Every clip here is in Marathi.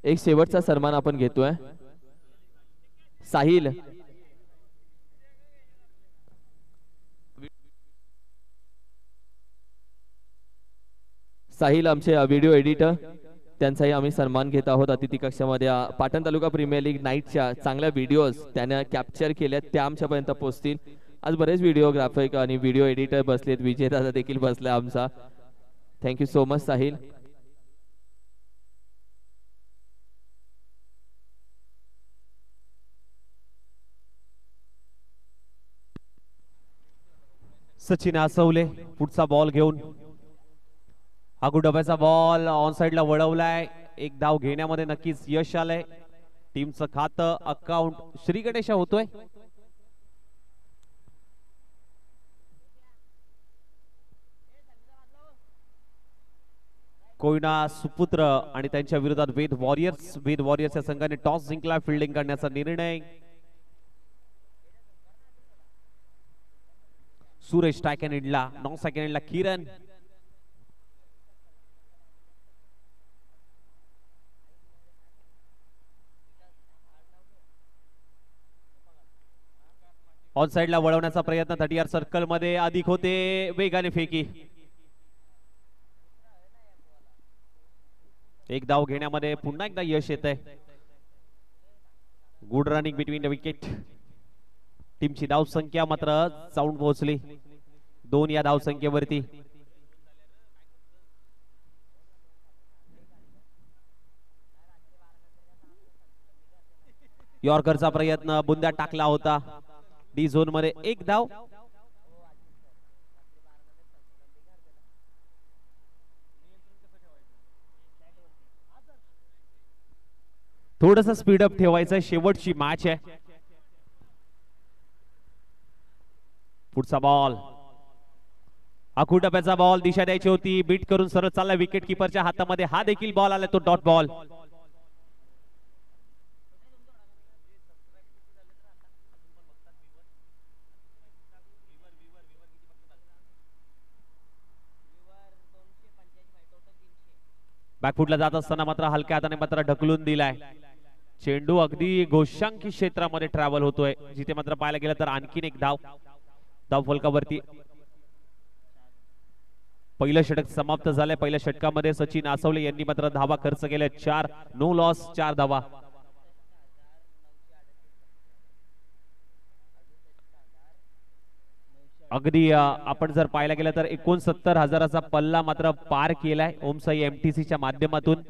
एक शेवटचा सन्मान आपण घेतोय. साहिल साहिल आमचे व्हिडिओ एडिटर, त्यांचाही आम्ही सन्मान घेत आहोत अतिथी कक्षामध्ये. पाटण तालुका प्रीमियर लीग नाईटच्या चांगल्या व्हिडिओज त्याने कॅप्चर केल्या, त्या आमच्यापर्यंत पोहोचतील. आज बरेच व्हिडिओग्राफर आणि व्हिडिओ एडिटर बसलेत, विजेता देखील बसला आमचा. Thank you so much Sahil. Sachin Asawale पुढचा बॉल घेऊन, हागू डब्याचा बॉल ऑन साइडला वळवलाय. एक धाव घेण्यामध्ये नक्कीच यश आलंय. टीमचं खातं अकाउंट श्री गणेशा होतोय. कोयना सुपुत्र आणि त्यांच्या विरोधात वेद वॉरियर्स या संघाने टॉस जिंकला. फिल्डिंग करण्याचा निर्णय. सुरेश टायकन इडला, 9 सेकंडला किरण. ऑन साइडला वळवण्याचा प्रयत्न 30 सर्कल मध्ये अधिक होते. वेगाने फेकी. एक धाव घेण्यामध्ये पुन्हा एकदा यश येत आहे. Good running between the wicket. टीमची धाव संख्या मात्र जाऊन पोहोचली 2 या धाव संख्येवरती. यॉर्करचा प्रयत्न बुंद्यात टाकला होता. डी झोन मध्ये एक धाव. थोडस स्पीडअप ठेवायचं, शेवटची मॅच आहे. पुढचा बॉल, आखू डब्याचा बॉल, दिशा द्यायची होती, बीट करून सरळ चालला विकेट किपरच्या हातामध्ये. हा देखील बॉल आला, तो डॉट बॉल. बॅकफुटला जात असताना मात्र हलक्या हाताने मात्र ढकलून दिलाय. चेंडू अगदी घोषांकी क्षेत्रामध्ये ट्रॅव्हल होतोय, जिथे मात्र पाहायला गेलं तर आणखीन एक धाव फलकावरती. पहिलं षटक समाप्त झालंय. पहिल्या षटकामध्ये सचिन आसवले यांनी मात्र धावा खर्च केल्या 4. नो लॉस, 4 धावा. अगदी आपण जर पाहायला गेलं तर 69,000चा पल्ला मात्र पार केलाय ओमसाई एमटीसीच्या माध्यमातून.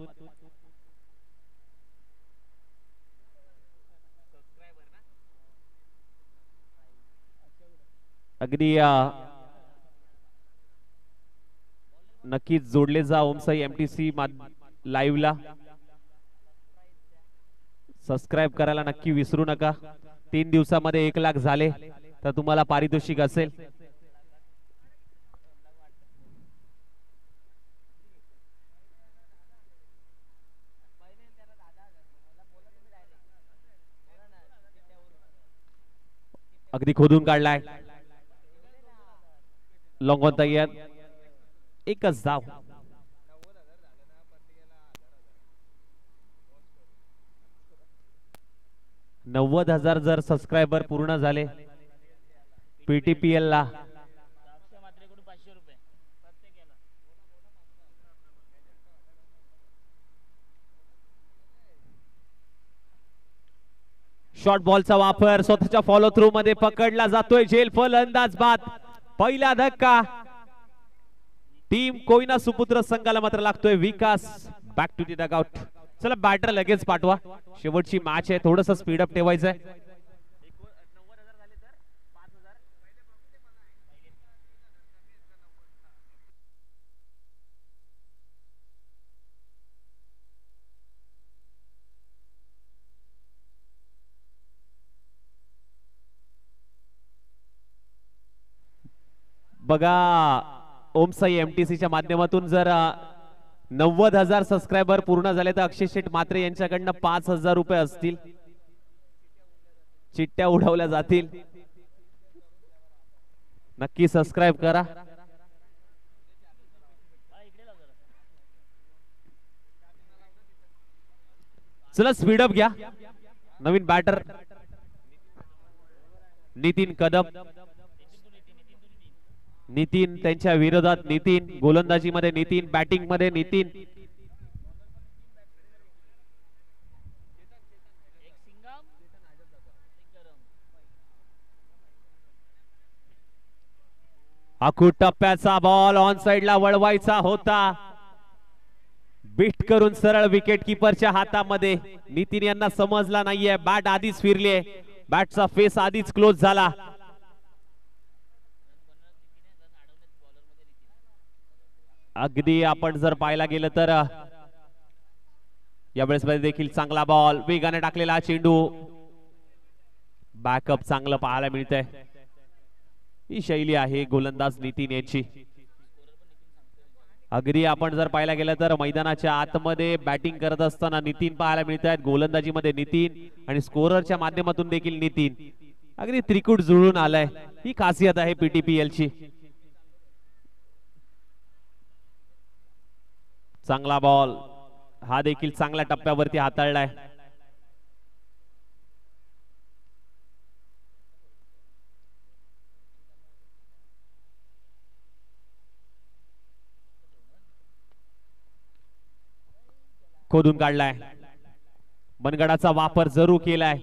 अगदी नक्कीच जोडले जा ओमसाई एमटीसी लाईव्ह ला. सबस्क्राईब करायला नक्की विसरू नका. 3 दिवसामध्ये 1 लाख झाले तर तुम्हाला पारितोषिक असेल. अगदी खोदून काढलाय. लॉंग ऑन तयार, एकच धाव. $90,000 जर सबस्क्रायबर पूर्ण झाले पीटीपीएल ला, शॉर्ट बॉलचा वापर स्वतःच्या फॉलो थ्रू मध्ये पकडला जातोय. झेल फलंदाज बाद. पहिला धक्का टीम कोयना सुपुत्र संघाला मात्र लागतोय. विकास बॅक टू दी डगआउट. चला बॅटर लगेच पाठवा, शेवटची मॅच आहे, थोडस स्पीडअप ठेवायचंय. बघा ओमसाई एमटीसीच्या माध्यमातून जर 90,000 सबस्क्रायबर पूर्ण झाले तर अक्षय शेठ मात्रे यांच्याकडनं 5,000 रुपये असतील, चिट्ट्या उडवल्या जातील. नक्की सबस्क्राइब करा. चला स्पीडअप घ्या. नवीन बॅटर नितीन कदम. नितीन त्यांच्या विरोधात नितीन, गोलंदाजी मध्ये नितीन, बॅटिंग मध्ये नितीन. आखूड टप्प्याचा बॉल ऑन साइडला वळवायचा होता. बिट करून सरळ विकेट किपरच्या हातामध्ये. नितीन यांना समजला नाहीये, बॅट आधीच फिरली, बॅटचा फेस आधीच क्लोज झाला. अगदी आपण जर पाहायला गेलं तर यावेळेस देखील चांगला बॉल, वेगाने टाकलेला चेंडू, बॅकअप चांगलं पाहायला मिळतंय. ही शैली आहे गोलंदाज नितीन यांची. अगदी आपण जर पाहायला गेलं तर मैदानाच्या आतमध्ये बॅटिंग करत असताना नितीन पाहायला मिळत आहेत, गोलंदाजीमध्ये नितीन आणि स्कोररच्या माध्यमातून देखील नितीन. अगदी त्रिकूट जुळून आलाय. ही खासियत आहे पीटीपीएल ची. चांगला बॉल, हा देखील चांगल्या टप्प्यावरती हाताळलाय. खोदून काढलाय, मनगडाचा वापर जरूर केलाय.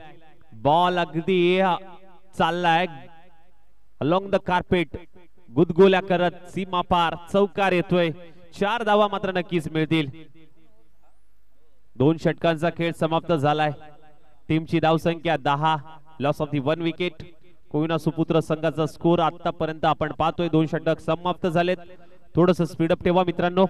बॉल अगदी चाललाय अलोंग द कार्पेट, गुदगोल्या करत सीमा पार चौकार येतोय. 4 धावा मात्र नक्कीच मिळतील. 2 षटकांचा खेळ समाप्त झालाय. टीमची धावसंख्या 10, loss of the 1 wicket. Koyna सुपुत्र संघाचा स्कोर आतापर्यंत आपण पाहतोय 2 षटक समाप्त झालेत. थोडस स्पीडअप ठेवा मित्रांनो.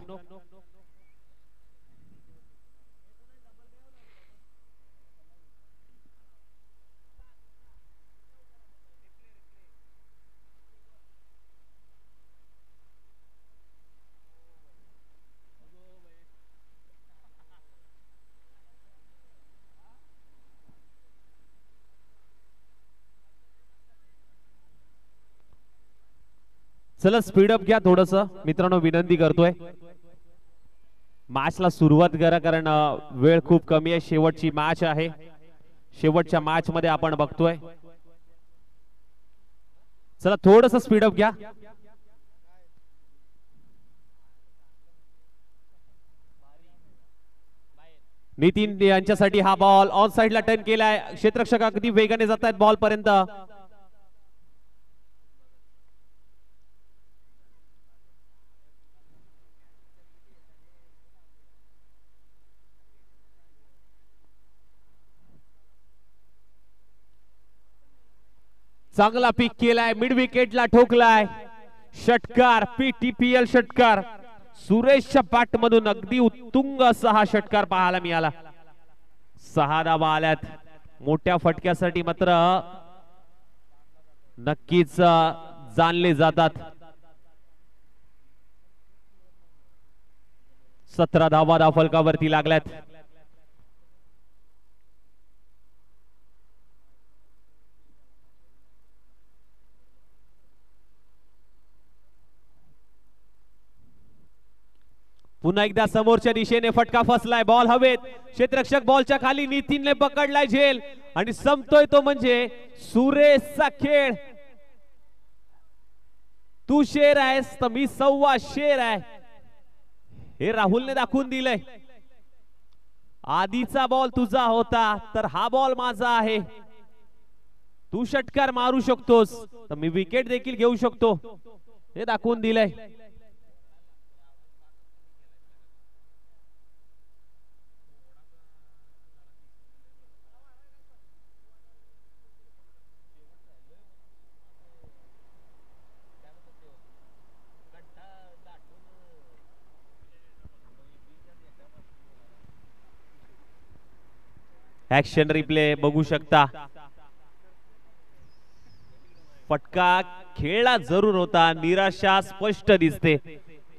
चला स्पीडअप घ्या थोडस मित्रांनो, विनंती करतोय. मॅचला सुरुवात करा, कारण वेळ खूप कमी आहे. शेवटची मॅच आहे. शेवटच्या मॅच मध्ये आपण बघतोय. चला थोडस स्पीडअप घ्या. नितीन यांच्यासाठी हा बॉल ऑन साइडला टर्न केलाय. क्षेत्ररक्षक अगदी वेगाने जात आहेत बॉल पर्यंत. चांगला पिक केलाय, मिड विकेटला ठोकलाय. षटकार, पीटीपीएल षटकार. सुरेशच्या बॅट मधून अगदी उत्तुंग असा हा षटकार पाहायला मिळाला. 6 धावा आल्यात. मोठ्या फटक्यासाठी मात्र नक्कीच जाणले जातात. 17 धावा धावफलकावरती लागल्यात. पुन्हा एकदा समोरच्या दिशेने फटका फसलाय. बॉल हवेत, क्षेत्ररक्षक बॉलच्या खाली, नितीनने पकडलाय झेल आणि संपतोय तो म्हणजे सुरेशचा खेळ. तू शेर आहेस तर मी 1.25 शेर आहे, हे राहुलने दाखवून दिलंय. आधीचा बॉल तुझा होता तर हा बॉल माझा आहे. तू षटकार मारू शकतोस तर मी विकेट देखील घेऊ शकतो, हे दाखवून दिलंय. ऍक्शन रिप्ले बघू शकता. फटका खेळला जरूर होता. निराशा स्पष्ट दिसते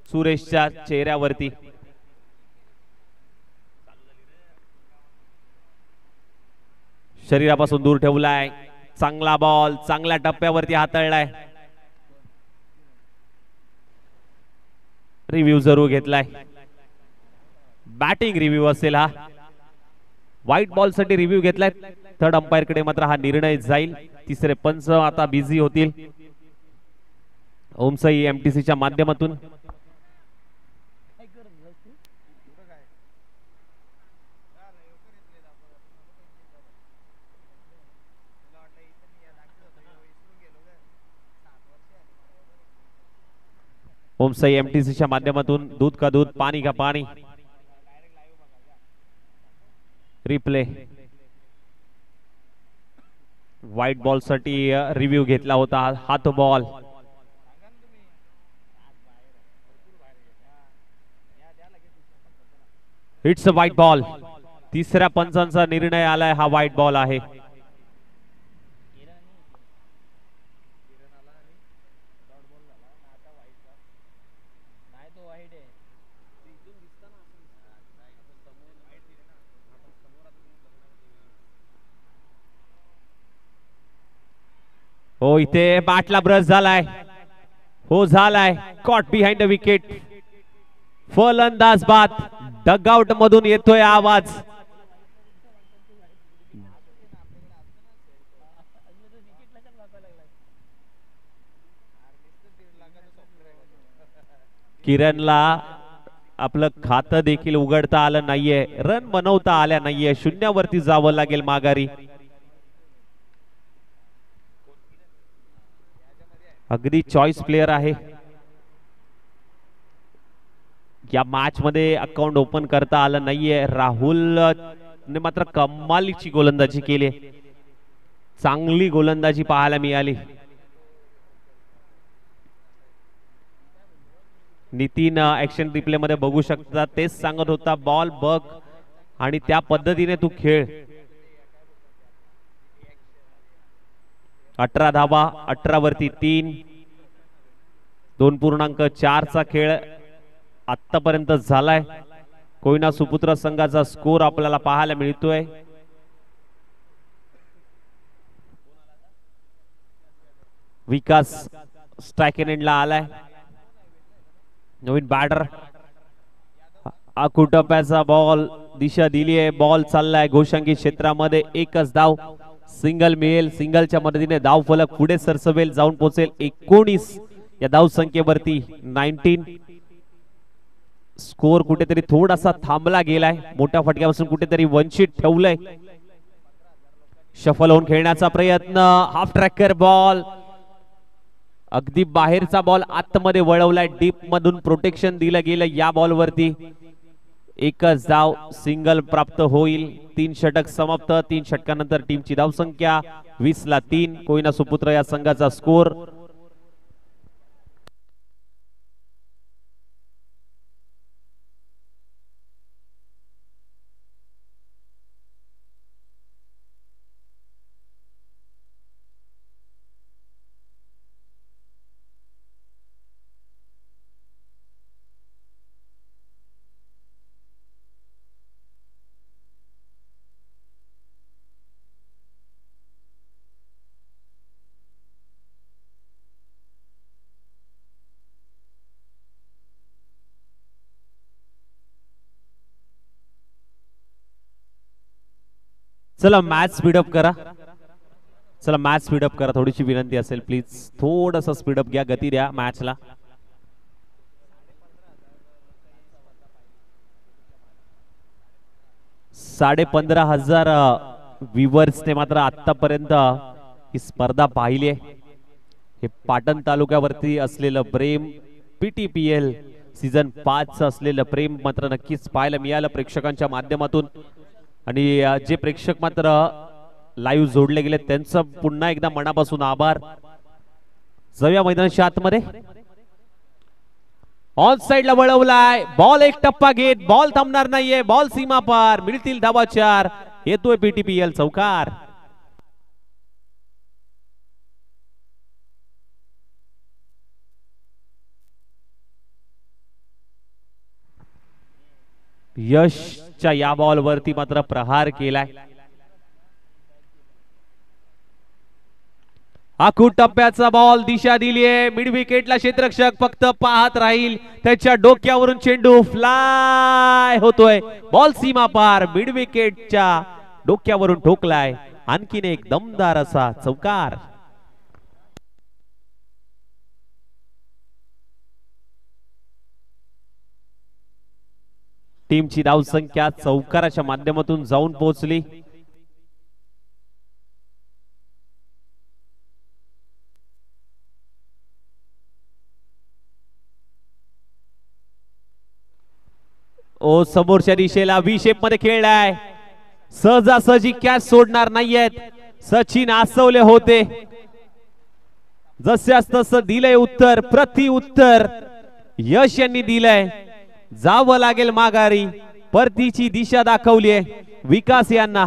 सुरेशच्या चेहऱ्यावरती. शरीरापासून दूर ठेवलाय. चांगला बॉल चांगल्या टप्प्यावरती हाताळलाय. रिव्ह्यू जरूर घेतलाय. बॅटिंग रिव्ह्यू असेल हा. व्हाईट बॉल साठी रिव्ह्यू घेतलाय. थर्ड अंपायर कडे मात्र हा निर्णय जाईल. तिसरे पंच आता बिझी होतील. ओमसाई एमटीसीच्या माध्यमातून ओमसाई एमटीसीच्या माध्यमातून दूध का दूध पाणी का पाणी. रिप्ले व्हाईट बॉल साठी रिव्ह्यू घेतला होता. हात ball it's a white ball. तिसऱ्या पंचांचा निर्णय आलाय. हा व्हाईट बॉल आहे. हो इथे बॅटला ब्रश झालाय. हो झालाय. Caught behind the wicket. फलंदाज बाद. डगआउट मधून येतोय आवाज. किरणला आपलं खातं देखील उघडता आलं नाहीये. रन बनवता आल्या नाहीये. शून्यावरती जावं लागेल माघारी. अगदी चॉईस प्लेयर आहे. या मॅच मध्ये अकाउंट ओपन करता आलं नाहीये. राहुल ने मात्र कमालीची गोलंदाजी केली. चांगली गोलंदाजी पाहायला मिळाली. नितीन ऍक्शन रिप्ले मध्ये बघू शकता. तेच सांगत होता बॉल बघ आणि त्या पद्धतीने तू खेळ. 18 धावा. 18 वरती 3. 2.4 चा खेळ आतापर्यंत झालाय. कोयना सुपुत्र संघाचा स्कोर आपल्याला पाहायला मिळतोय. विकास स्ट्रायकिंग एंडला आलाय. नवीन बॅटर. आकुटप्याचा बॉल दिशा दिली आहे. बॉल चाललाय घोषंगी क्षेत्रामध्ये. एकच धाव. सिंगल मिळेल. सिंगलच्या मदतीने धाव फलक पुढे सरसवेल. जाऊन पोहोचेल 19 या धाव संख्येवरती. 19. स्कोर कुठेतरी थोडासा थांबला गेलाय. मोठ्या फटक्यापासून कुठेतरी वंचित ठेवलंय. शफल होऊन खेळण्याचा प्रयत्न. Half tracker ball. अगदी बाहेरचा बॉल आतमध्ये वळवलाय. डीप मधून प्रोटेक्शन दिलं गेलं या बॉल वरती. एकच धाव. सिंगल प्राप्त होईल. 3 षटक समाप्त. 3 षटकानंतर टीमची धाव संख्या 20 ला 3. कोयना सुपुत्र या संघाचा स्कोर. चला मॅच स्पीडअप करा. चला मॅच स्पीडअप करा. थोडीशी विनंती असेल प्लीज. थोडस स्पीडअप घ्या. गती द्या मॅचला. $15,500 व्ह्यूअर्सने मात्र आतापर्यंत ही स्पर्धा पाहिली आहे. हे पाटण तालुक्यावरती असलेलं प्रेम, PTPL सीझन 5 असलेलं प्रेम मात्र नक्कीच पाहायला मिळालं प्रेक्षकांच्या माध्यमातून. आणि जे प्रेक्षक मात्र लाईव्ह जोडले गेले त्यांचं पुन्हा एकदा मनापासून आभार. जाऊया मैदानाच्या आतमध्ये. ऑन साइडला वळवलाय. बॉल एक टप्पा घेत. बॉल थांबणार नाहीये. बॉल सीमा पार. मिळतील धावा 4. येतोय PTPL चौकार. यशच्या या बॉल वरती मात्र प्रहार केलाय. आखू टप्प्याचा बॉल दिशा दिलीये मिड विकेटला. क्षेत्ररक्षक फक्त पाहत राहील. त्याच्या डोक्यावरून चेंडू फ्लाय होतोय. बॉल सीमा पार मिड विकेटच्या डोक्यावरून ठोकलाय. आणखीन एक दमदार असा चौकार. टीमची धावसंख्या चौकाराच्या माध्यमातून जाऊन पोहोचली. ओ समोरच्या दिशेला व्ही शेप मध्ये खेळलाय. सहजासहजी कॅच सोडणार नाहीयेत. सचिन आसवले होते. जसं तसं दिलंय उत्तर, प्रति उत्तर यश यांनी दिलंय. जावं लागेल माघारी. परतीची दिशा दाखवलीये विकास यांना.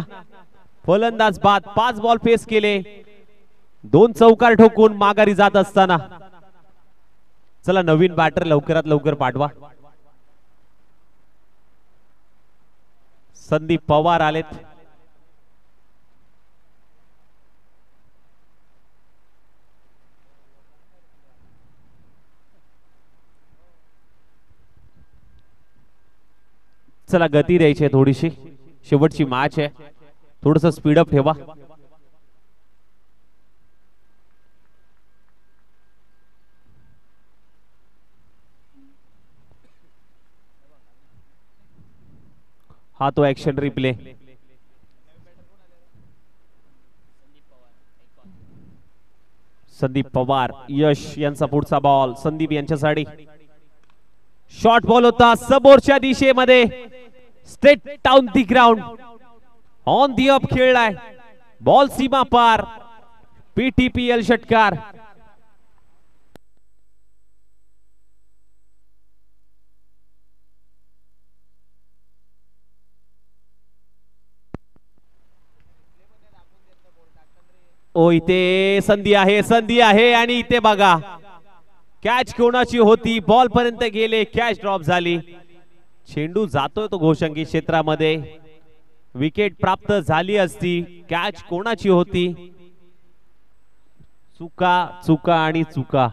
फलंदाज बाद. 5 बॉल फेस केले. 2 चौकार ठोकून माघारी जात असताना. चला नवीन बॅटर लवकरात लवकर पाठवा. संदीप पवार आलेत. चला गती द्यायची आहे थोडीशी. शेवटची मॅच आहे. थोडस स्पीडअप ठेवा. हा तो ऍक्शन रिप्ले. संदीप पवार. यश यांचा पुढचा बॉल संदीप यांच्यासाठी. शॉर्ट बॉल होता समोरच्या दिशेमध्ये. Straight down the ground. On the up खेळलाय. बॉल सीमा पार. पीटीपीएल षटकार. ओ इथे संधी आहे, संधी आहे आणि इथे बघा कॅच कोणाची होती. बॉल पर्यंत गेले. कॅच ड्रॉप झाली. चेंडू जातोय तो घोषंगी क्षेत्रामध्ये. विकेट प्राप्त झाली असती. कॅच कोणाची होती. चुका चुका आणि चुका.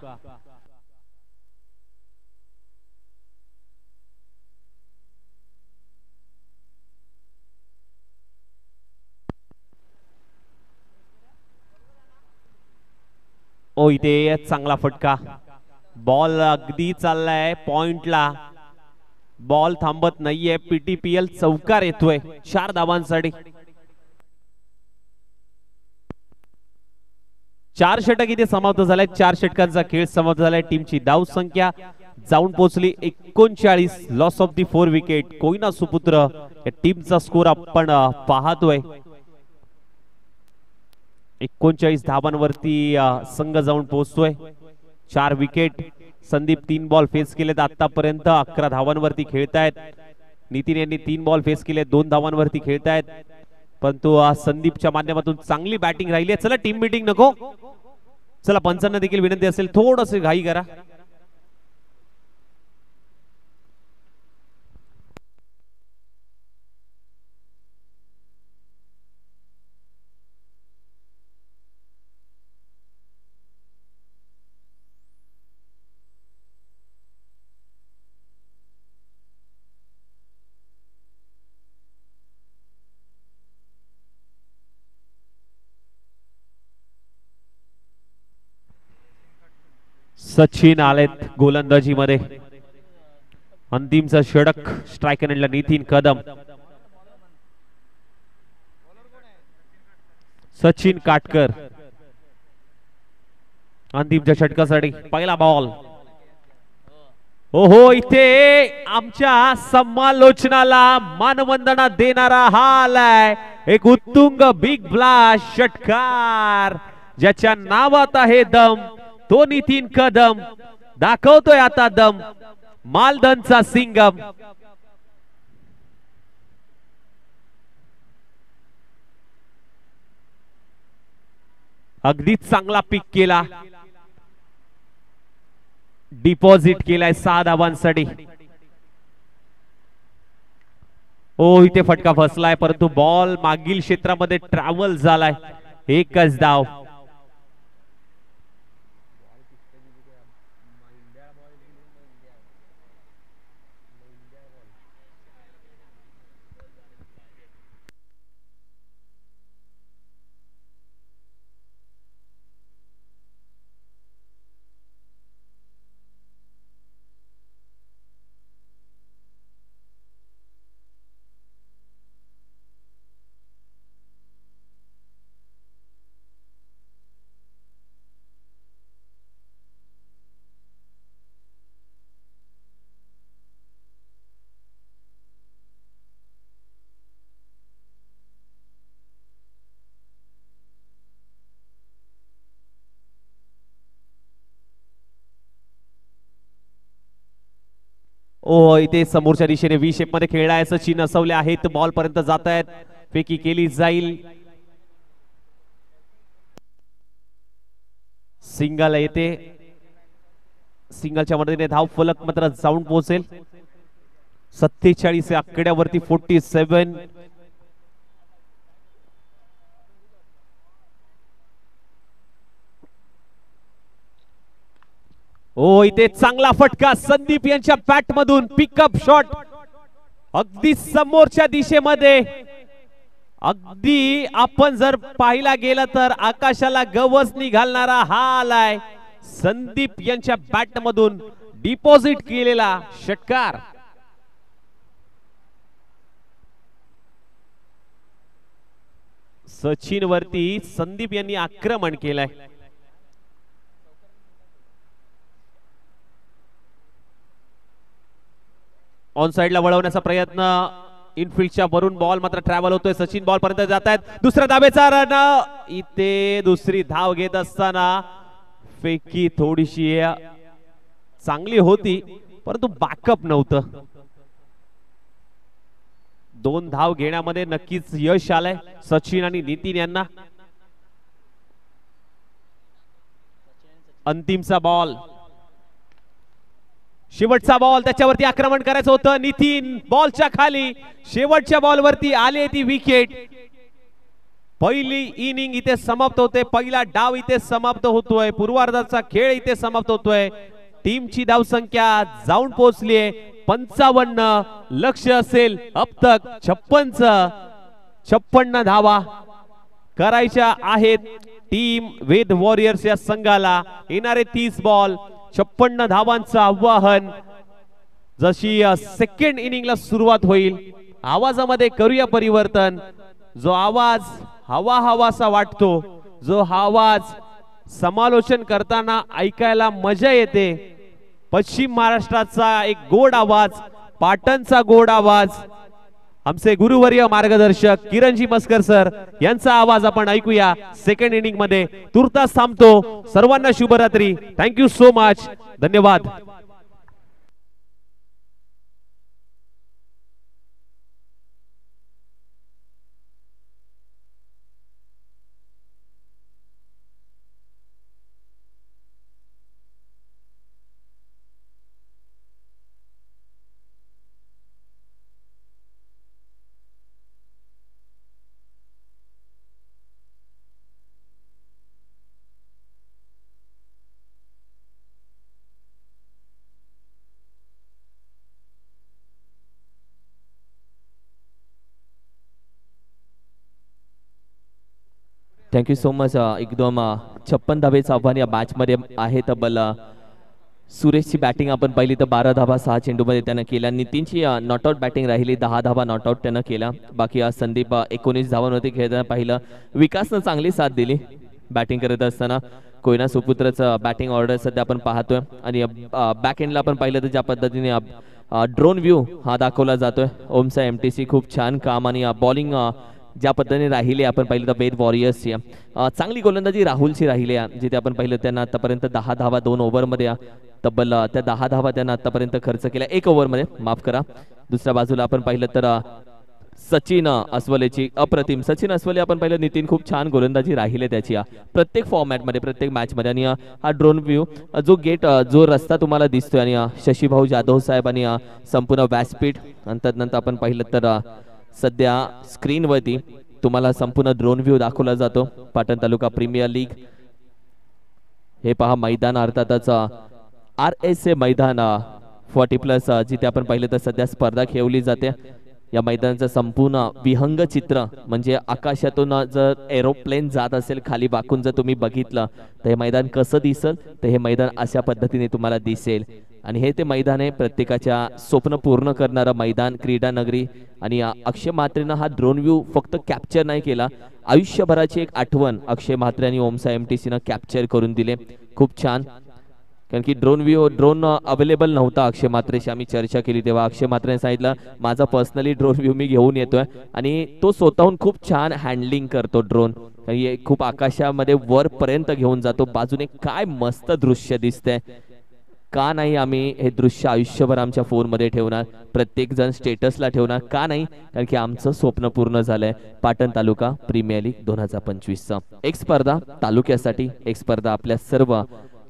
ओ इथे चांगला फटका. बॉल अगदी चाललाय पॉइंटला. बॉल थांबत नाहीये. पीटीपीएल चौकार येतोय 4 धावांसाठी. 4 षटक इथे समाप्त झालाय. 4 षटकांचा खेळ समाप्त झालाय. टीमची धाव संख्या जाऊन पोहोचली 39. Loss of the 4 wicket. Koyna सुपुत्र या टीमचा स्कोर आपण पाहतोय. 39 धावांवरती संघ जाऊन पोहोचतोय. 4 विकेट. संदीप 3 बॉल फेस केलेत आतापर्यंत. 11 धावांवरती खेळतायत. नितीन यांनी 3 बॉल फेस केले. 2 धावांवरती खेळतायत. परंतु संदीपच्या माध्यमातून चांगली बॅटिंग राहिली आहे. चला टीम मीटिंग नको. चला पंचांना देखील विनंती असेल थोडस घाई करा. सचिन आलेत गोलंदाजी मध्ये. अंतिमचा षटक. स्ट्रायकर एंडला नितीन कदम. सचिन काटकर अंतिमच्या षटकासाठी. पहिला बॉल. ओहो इथे आमच्या समालोचनाला मानवंदना देणारा हा आलाय एक उत्तुंग बिग ब्लास्ट षटकार. ज्याच्या नावात आहे दम तो नितीन कदम. दाखवतोय आता दम. मालधनचा सिंगम. अगदी चांगला पिक केला. डिपॉझिट केलाय 6 धावांसाठी. ओ इथे फटका फसलाय परंतु बॉल मागील क्षेत्रामध्ये ट्रॅव्हल झालाय. एकच धाव. ओ इथे समोरच्या दिशेने व्ही शेप मध्ये खेळलाय सचिन असवले आहेत, बॉल पर्यंत जात आहेत, फेकी केली जाईल, सिंगल येते, सिंगलच्या मदतीने धाव फलक मात्र जाऊन पोहोचेल. 47 आकड्यावरती 47. ओ इथे चांगला फटका संदीप यांच्या बॅट मधून, पिकअप शॉट अगदी समोरच्या दिशेमध्ये. अगदी आपण जर पाहिला गेलं तर आकाशाला गवसणी घालणारा हा आलाय संदीप यांच्या बॅट मधून डिपॉझिट केलेला षटकार. सचिन वरती संदीप यांनी आक्रमण केलंय. ऑन साइडला वळवण्याचा प्रयत्न, इनफिल्डच्या वरून बॉल मात्र ट्रॅव्हल होतोय, सचिन बॉल पर्यंत जात आहेत, दुसऱ्या धावेचा रन. इथे दुसरी धाव घेत असताना फेकी थोडीशी चांगली होती परंतु बॅकअप नव्हतं. 2 धाव घेण्यामध्ये नक्कीच यश आलंय सचिन आणि नितीन यांना. अंतिमचा बॉल, शेवटचा बॉल, त्याच्यावरती आक्रमण करायचं होतं. नितीन बॉलच्या खाली, शेवटच्या बॉलवरती आले ती विकेट. पहिली इनिंग इथे समाप्त होते, पहिला डाव इथे समाप्त होतोय, पूर्वार्धाचा खेळ इथे समाप्त होतोय. टीमची धावसंख्या जाऊन पोहोचलीये 55. लक्ष असेल अब तक 56 धावा करायच्या आहेत टीम वेद वॉरियर्स या संघाला. येणारे 30 बॉल 56 धावांचं आव्हान. जशी सेकंड इनिंगला सुरुवात होईल, आवाजामध्ये करूया परिवर्तन. जो आवाज हवासा वाटतो, जो आवाज समालोचन करताना ऐकायला मजा येते, पश्चिम महाराष्ट्राचा एक गोड आवाज, पाटणचा गोड आवाज, आमचे गुरुवर्य मार्गदर्शक किरणजी मस्कर सर यांचा आवाज आपण ऐकूया सेकंड इनिंग मध्ये. तुर्तास थांबतो. सर्वांना शुभरात्री. Thank you so much. धन्यवाद. Thank you so much. एकदम 56 धावेचं आव्हान या मॅच मध्ये आहे. तब्बल सुरेशची बॅटिंग आपण पाहिली तर 12 धावा 6 चेंडूमध्ये त्यानं केल्या. नितीनची नॉट आउट बॅटिंग राहिली, 10 धावा नॉट आउट त्यानं केल्या. बाकी संदीप 19 धावांवरती खेळताना पाहिलं. विकासनं चांगली साथ दिली बॅटिंग करत असताना. कोयना सुपुत्रचं बॅटिंग ऑर्डर सध्या आपण पाहतोय आणि बॅक एंडला आपण पाहिलं तर ज्या पद्धतीने ड्रोन व्ह्यू हा दाखवला जातोय. ओमचा MTC खूप छान काम आणि बॉलिंग ज्या पद्धतीने राहिली आपण पाहिलं तर वेद वॉरियर्सची चांगली गोलंदाजी राहुलची राहिली आहे. जिथे आपण पाहिलं त्यांना आतापर्यंत 10 धावा 2 ओव्हरमध्ये तब्बल त्या 10 धावा त्यांना आतापर्यंत खर्च केल्या 1 ओव्हरमध्ये, माफ करा. दुसऱ्या बाजूला आपण पाहिलं तर सचिन अस्वलेची अप्रतिम. सचिन अस्वले आपण पाहिलं, नितीन खूप छान गोलंदाजी राहिली त्याची प्रत्येक फॉर्मॅटमध्ये प्रत्येक मॅचमध्ये. आणि हा ड्रोन व्ह्यू जो गेट जो रस्ता तुम्हाला दिसतोय आणि शशीभाऊ जाधव साहेब आणि संपूर्ण व्यासपीठ नंतर आपण पाहिलं तर सध्या स्क्रीनवरती तुम्हाला संपूर्ण ड्रोन व्ह्यू दाखवला जातो. पाटण तालुका प्रीमियर लीग हे पहा मैदान, अर्थातच RSA मैदान 40+ जिथे आपण पाहिलं तर सध्या स्पर्धा खेळवली जाते. या मैदानाचं संपूर्ण विहंग चित्र म्हणजे आकाशातून जर एरोप्लेन जात असेल खाली वाकून जर तुम्ही बघितलं तर हे मैदान कसं दिसेल, तर हे मैदान अशा पद्धतीने तुम्हाला दिसेल. आणि हे ते मैदान आहे प्रत्येकाच्या स्वप्न पूर्ण करणारं मैदान, क्रीडा नगरी. आणि अक्षय म्हात्रेनं हा ड्रोन व्ह्यू फक्त कॅप्चर नाही केला, आयुष्यभराची एक आठवण अक्षय म्हात्रे आणि ओमसा MTCनं कॅप्चर करून दिले. खूप छान. कारण की ड्रोन अवेलेबल नव्हता. अक्षय म्हात्रेशी आम्ही चर्चा केली तेव्हा अक्षय म्हात्रेने सांगितलं माझा पर्सनली ड्रोन व्ह्यू मी घेऊन येतोय आणि तो स्वतःहून खूप छान हँडलिंग करतो ड्रोन. खूप आकाशामध्ये वरपर्यंत घेऊन जातो. बाजूने काय मस्त दृश्य दिसतंय. का नाही आम्ही हे दृश्य आयुष्यभर आमच्या फोनमध्ये ठेवणार, प्रत्येक जण स्टेटसला ठेवणार, का नाही? कारण की आमचं स्वप्न पूर्ण झालंय. पाटण तालुका प्रीमियर लीग 2025चा एक स्पर्धा तालुक्यासाठी, एक स्पर्धा आपल्या सर्व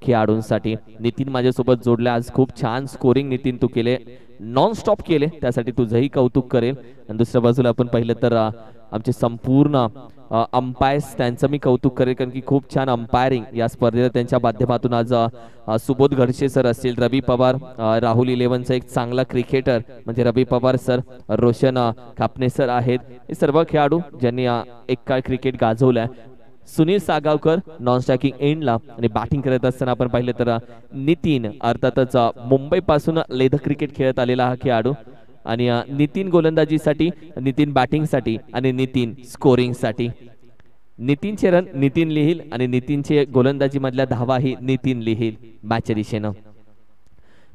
खेळाडूंसाठी. नितीन माझ्यासोबत जोडले आज. खूप छान स्कोरिंग नितीन तू केले, नॉन स्टॉप केले, त्यासाठी तुझंही कौतुक करेल. आणि दुसऱ्या बाजूला आपण पाहिलं तर आमचे संपूर्ण अंपायर्स, त्यांचं मी कौतुक करेल कारण की खूप छान अंपायरिंग या स्पर्धेत त्यांच्या माध्यमातून आज सुबोध घडशे सर असतील, रवी पवार, राहुल 11चा एक चांगला क्रिकेटर म्हणजे रवी पवार सर, रोशन कापणे सर आहेत. हे सर्व खेळाडू ज्यांनी एक काळ cricket गाजवलाय. Sunil Sagavkar non striking एंडला आणि बॅटिंग करत असताना आपण पाहिलं तर नितीन अर्थातच मुंबई पासून लेद क्रिकेट खेळत आलेला हा खेळाडू. आणि नितीन गोलंदाजीसाठी, नितीन बॅटिंगसाठी आणि नितीन स्कोरिंगसाठी. नितीनचे रन नितीन लिहिल आणि नितीनचे गोलंदाजी मधल्या धावा ही नितीन लिहिल मॅचच्या दिशेनं.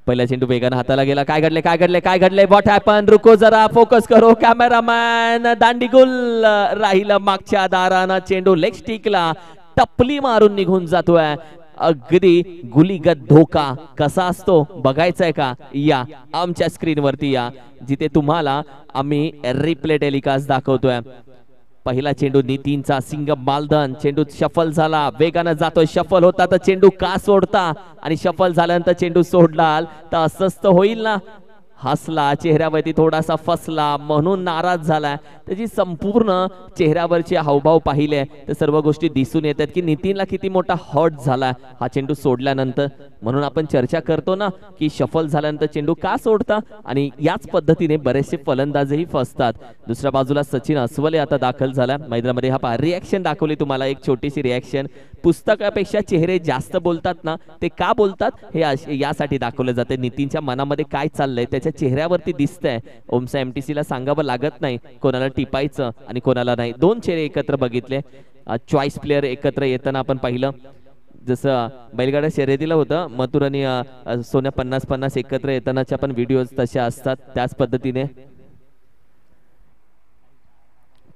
पहिला चेंडू वेगानं हाताला गेला. काय घडले, काय घडले, काय घडले? What happen? रुको जरा, फोकस करो कॅमेरामॅन. दांडीगुल राहिलं मागच्या दारानं. चेंडू लेग स्टिकला टपली मारून निघून जातोय. अगदी गुलीगत धोका कसा असतो बघायचंय का? या आमच्या स्क्रीनवरती या, जिथे तुम्हाला आम्ही रिप्ले टेलिकास्ट दाखवतोय. पहिला चेंडू नितीनचा, सिंगम मालधन. चेंडू शफल झाला, वेगानं जातोय. शफल होता तर चेंडू का सोडता? आणि शफल झाल्यानंतर चेंडू सोडलाल तर असंच तर होईल ना. हसला, चेहऱ्यावरती थोडासा फसला म्हणून नाराज झाला. त्याची संपूर्ण चेहऱ्यावरचे हावभाव पाहिले तर सर्व गोष्टी दिसून येतात की नितीनला किती मोठा हर्ट झाला हा चेंडू सोडल्यानंतर. म्हणून आपण चर्चा करतो ना की शफल झाल्यानंतर चेंडू का सोडता, आणि याच पद्धतीने बरेचसे फलंदाजही फसतात. दुसऱ्या बाजूला सचिन अस्वले आता दाखल झाला मैदानामध्ये. हा रिॲक्शन दाखवली तुम्हाला, एक छोटीशी रिॲक्शन. पुस्तकापेक्षा चेहरे जास्त बोलतात ना, ते का बोलतात हे यासाठी दाखवलं जाते. नितीनच्या मनामध्ये काय चाललंय त्याच्या चेहऱ्यावरती दिसतंय. ओमसा MTC ला सांगावं लागत नाही कोणाला टिपायचं आणि कोणाला नाही. दोन चेहरे एकत्र बघितले, चॉईस प्लेअर एकत्र येताना आपण पाहिलं. जसं बैलगाडा शर्यतीला होतं मथुर आणि सोन्या 50-50 एकत्र येतानाच्या पण व्हिडिओज तशा असतात. त्याच पद्धतीने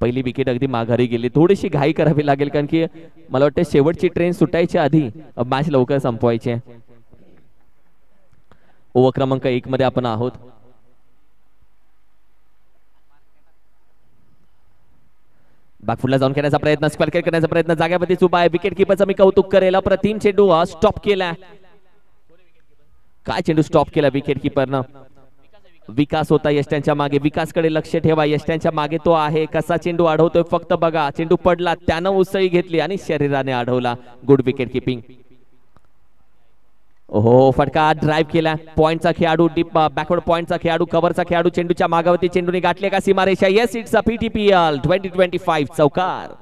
पहिली विकेट अगदी माघारी गेली. थोडीशी घाई करावी लागेल कारण की मला वाटतं शेवटची ट्रेन सुटायच्या आधी मॅच लवकर संपवायची. ओव्हर क्रमांक 1 मध्ये आपण आहोत. बॅकफुटला जाऊन खेळण्याचा प्रयत्न, स्क्वेअर केअर करण्याचा प्रयत्न, जाग्यावरतीच उभा आहे. विकेट किपरचा मी कौतुक करेल. अप्रतिम चेंडू स्टॉप केला. काय चेंडू स्टॉप केला विकेट किपरनं. विकास होता यष्ट्यांच्या मागे, विकासकडे लक्ष ठेवा. यष्ट्यांच्या मागे तो आहे. कसा चेंडू अडवतोय फक्त बघा. चेंडू पडला, त्यानं उसळी घेतली आणि शरीराने अडवला. Good wicket keeping. हो, फटका ड्राइव्ह केला. पॉइंटचा खेळाडू, डीप बॅकवर्ड पॉइंटचा खेळाडू, कव्हरचा खेळाडू चेंडूच्या मागावरती चेंडूने गाठले का सीमारेषा. येस, इट्स अ PTPL 2025 चौकार.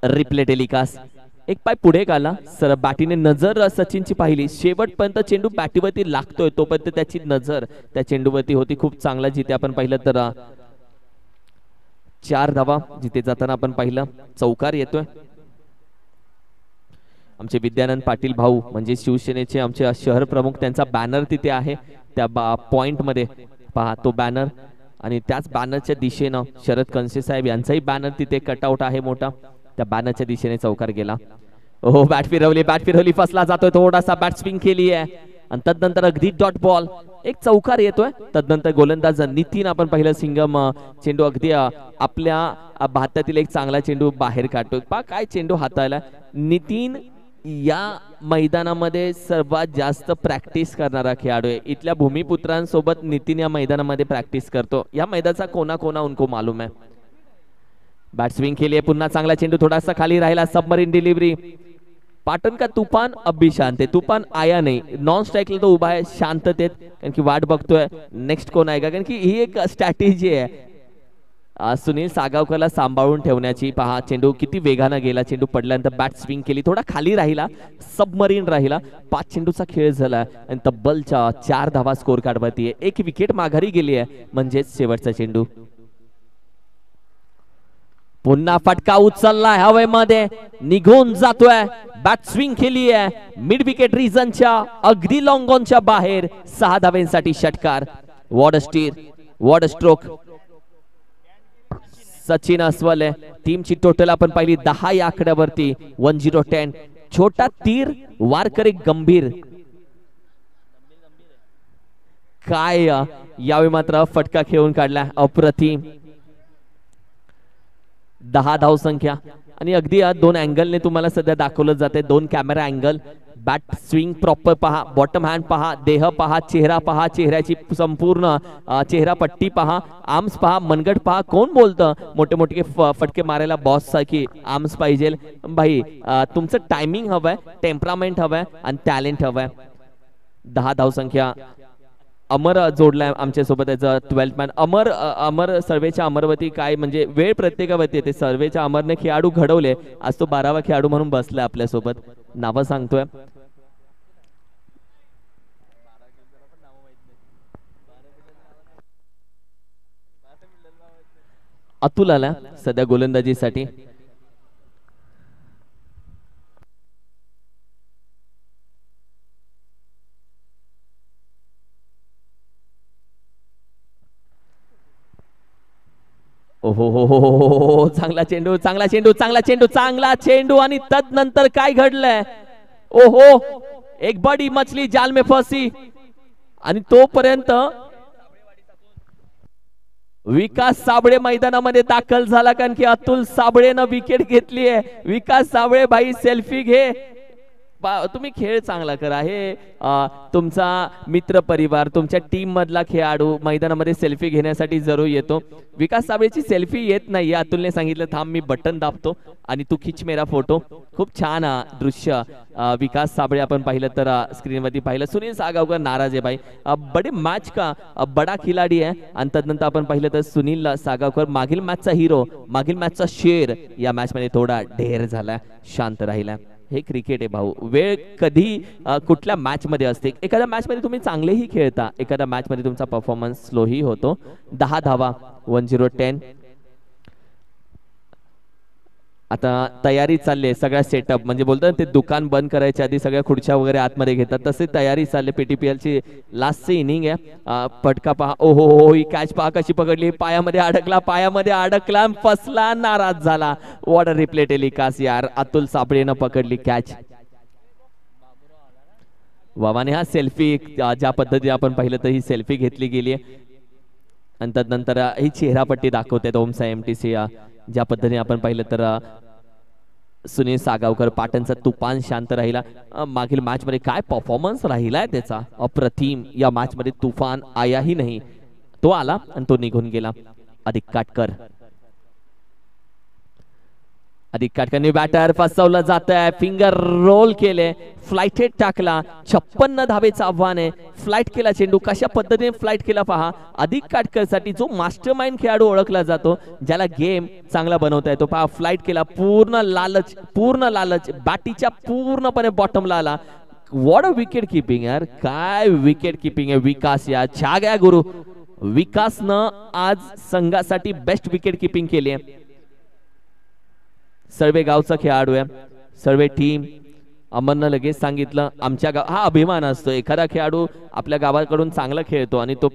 Replay telecast. एक पाय पुढे काढला सर, बॅटीने नजर सचिनची पाहिली. शेवटपर्यंत चेंडू बॅटीवरती लागतोय तोपर्यंत त्याची नजर त्या चेंडूवरती होती. खूप चांगला, जिथे आपण पाहिलं तर 4 धावा जिथे जाताना आपण पाहिलं. चौकार येतोय. आमचे विद्यानंद पाटील भाऊ म्हणजे शिवसेनेचे आमचे शहर प्रमुख, त्यांचा बॅनर तिथे आहे त्या पॉइंट मध्ये पहा तो बॅनर. आणि त्याच बॅनरच्या दिशेनं शरद कनसे साहेब यांचाही बॅनर तिथे कटआउट आहे मोठा. त्या बॅनरच्या दिशेने चौकार गेला. हो, बॅट फिरवली, फसला जातोय. थोडासा बॅट स्विंग केली आहे आणि तदनंतर अगदी डॉट बॉल एक चौकार येतोय. तदनंतर गोलंदाज नितीन आपण पाहिलं सिंगम चेंडू अगदी आपल्या भारतातील एक चांगला चेंडू बाहेर काढतोय. पा काय चेंडू हाताळला. नितीन या मैदानामध्ये सर्वात जास्त प्रॅक्टिस करणारा खेळाडू आहे. इथल्या भूमिपुत्रांसोबत नितीन या मैदानामध्ये प्रॅक्टिस करतो. या मैदानाचा कोना उनको मालूम है. बॅट स्विंग केली आहे. पुन्हा चांगला चेंडू थोडासा खाली राहिला. Submarine delivery. पाटण का तूफान अभी शांत है. तूफान आया नाही. नॉन स्ट्राईकला तो उभा आहे शांततेत, कारण की वाट बघतोय नेक्स्ट कोण आहे का. कारण की ही एक स्ट्रॅटेजी आहे सुनील सागावकरला सांभाळून ठेवण्याची. पहा चेंडू किती वेगानं गेला. चेंडू पडल्यानंतर बॅट स्विंग केली, थोडा खाली राहिला, सबमरीन राहिला. 5 चेंडूचा खेळ झाला आणि तब्बलच्या 4 धावा स्कोर कार्डवरती आहे. 1 विकेट माघारी गेली आहे म्हणजेच शेवटचा चेंडू. पुन्हा फटका उचललाय, हवेमध्ये निघून जातोय. बॅट स्विंग केली आहे मिड विकेट रिजनच्या अगदी लॉंग ऑनच्या बाहेर. 6 धाव्यांसाठी षटकार. वॉड स्टीर, वॉड स्ट्रोक. सचिन अस्वल आहे. टीमची टोटल आपण पाहिली 10 या आकड्यावरती. 10-10. छोटा तीर वारकरी गंभीर. काय यावेळी मात्र फटका खेळून काढला अप्रतिम. 10 धाव संख्या आणि अगदी या 2 अँगलने तुम्हाला सध्या दाखवलं जाते. 2 camera angle. Bat swing proper पहा, बॉटम हँड पहा, देह पहा, चेहरा पहा, चेहऱ्याची संपूर्ण चेहरा पट्टी पहा, आर्म्स पहा, मनगट पहा. कोण बोलतं मोठे मोठे फटके मारायला बॉस सारखी आर्म्स पाहिजे भाई. तुमचं टायमिंग हवंय, टेम्परामेंट हवंय आणि टॅलेंट हवंय. 10 धाव संख्या. अमर जोडलाय आमच्या सोबत त्याचा 12th मॅन. अमर सर्वेच्या अमरवती काय म्हणजे वेळ प्रत्येकावरती येते. सर्वेच्या अमरने खेळाडू घडवले, आज तो 12वा खेळाडू म्हणून बसलाय आपल्या सोबत. नावं सांगतोय. अतुल आला सध्या गोलंदाजीसाठी. ओहो हो हो हो, चांगला चेंडू, चांगला चेंडू, चांगला चेंडू, चांगला चेंडू आणि तदनंतर काय घडलंय. ओहो, एक बडी मछली जाल में फसी आणि तोपर्यंत विकास साबळे मैदानामध्ये दाखल झाला, कारण की अतुल साबळेनं विकेट घेतली आहे. विकास साबळे भाई सेल्फी घे. तुम्ही खेळ चांगला करा. हे तुमचा मित्र परिवार, तुमच्या टीम मधला खेळाडू मैदानामध्ये सेल्फी घेण्यासाठी जरूर येतो. विकास साबळेची सेल्फी येत नाही. अतुलने सांगितलं थांब मी बटन दाबतो आणि तू खिच मेरा फोटो. खूप छान दृश्य विकास साबळे आपण पाहिलं तर स्क्रीनवरती पाहिलं. सुनील सागावकर नाराज आहे भाई. बडे मॅच का बडा खिलाडी आहे. आणि त्यानंतर आपण पाहिलं तर सुनील सागावकर मागील मॅचचा हिरो, मागील मॅचचा शेर या मॅच मध्ये थोडा ढेर झाला, शांत राहिला. हे क्रिकेट आहे भाऊ. वेळ कधी कुठल्या मॅच मध्ये असते. एखाद्या मॅच मध्ये तुम्ही चांगलेही खेळता, एखाद्या मॅच मध्ये तुमचा परफॉर्मन्स स्लोही होतो. 10 धावा. 10-10. आता तयारी चालली आहे. सगळ्या सेटअप म्हणजे बोलतात ते दुकान बंद करायच्या आधी सगळ्या खुर्च्या वगैरे आतमध्ये घेतात, तसे तयारी चालली. पीटीपीएल ची लास्टची इनिंग आहे. फटका पहा. ओहो हो, ही कॅच पहा कशी पकडली. पायामध्ये अडकला, पायामध्ये अडकला, फसला, नाराज झाला. वॉट अ रिप्ले टेलिकास्ट यार. अतुल साबळेनं पकडली कॅच. वावाने हा सेल्फी ज्या पद्धतीने आपण पाहिलं तर ही सेल्फी घेतली गेली आहे. आणि त्यानंतर ही चेहरापट्टी दाखवते ओमसा एमटीसी. ज्या पद्धतीने आपण पाहिलं तर सुनील सागावकर पाटणचा तुफान शांत राहिला. मागील मॅच मध्ये काय परफॉर्मन्स राहिलाय त्याचा, अप्रतिम. या मॅच मध्ये तुफान आयाही नाही. तो आला आणि तो निघून गेला. अधिक काटकर. अधिक काटकरने बॅटर फसवलं जात आहे. फिंगर रोल केले, फ्लाइटेड टाकला. 56 धावेचं आव्हान आहे. फ्लाइट केला चेंडू. कशा पद्धतीने फ्लाइट केला पहा. अधिक काटकर साठी जो मास्टरमाइंड खेळाडू ओळखला जातो, ज्याला गेम चांगला बनवता येतो पहा. फ्लाइट केला. पूर्ण लालच, पूर्ण लालच. बॅटीच्या पूर्णपणे बॉटमला आला. वॉट अ विकेट किपिंग यार. काय विकेट किपिंग आहे विकास या. छा गया गुरु. विकासनं आज संघासाठी बेस्ट विकेट किपिंग केली आहे. सर्वे गावचा खेळाडू आहे. Survey team. अमरनं लगेच सांगितलं आमच्या गाव हा अभिमान असतो. एखादा खेळाडू आपल्या गावाकडून चांगला खेळतो आणि तो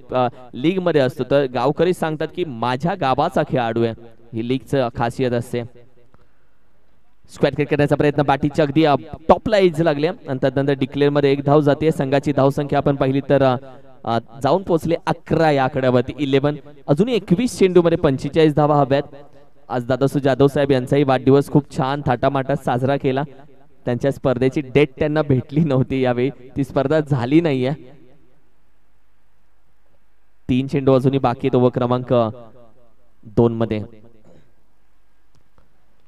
लीग मध्ये असतो तर गावकरी सांगतात की माझ्या गावाचा खेळाडू आहे. ही लीगचं खासियत असते. स्क्वॅट क्रिकेट करण्याचा प्रयत्न. बॅटीच्या अगदी टॉपला एज लागले आणि त्यानंतर डिक्लेअर मध्ये 1 धाव जाते. संघाची धावसंख्या आपण पाहिली तर जाऊन पोहोचले 11 या आकड्यावरती. 11. अजूनही 21 चेंडू मध्ये 45 धावा हव्यात. आज दादासू जाधव साहेब यांचाही वाढदिवस खूप छान थाटामाटात साजरा केला. त्यांच्या स्पर्धेची डेट त्यांना भेटली नव्हती यावेळी, ती स्पर्धा झाली नाहीये. 3 चेंडू अजूनही बाकी. तो क्रमांक 2 मध्ये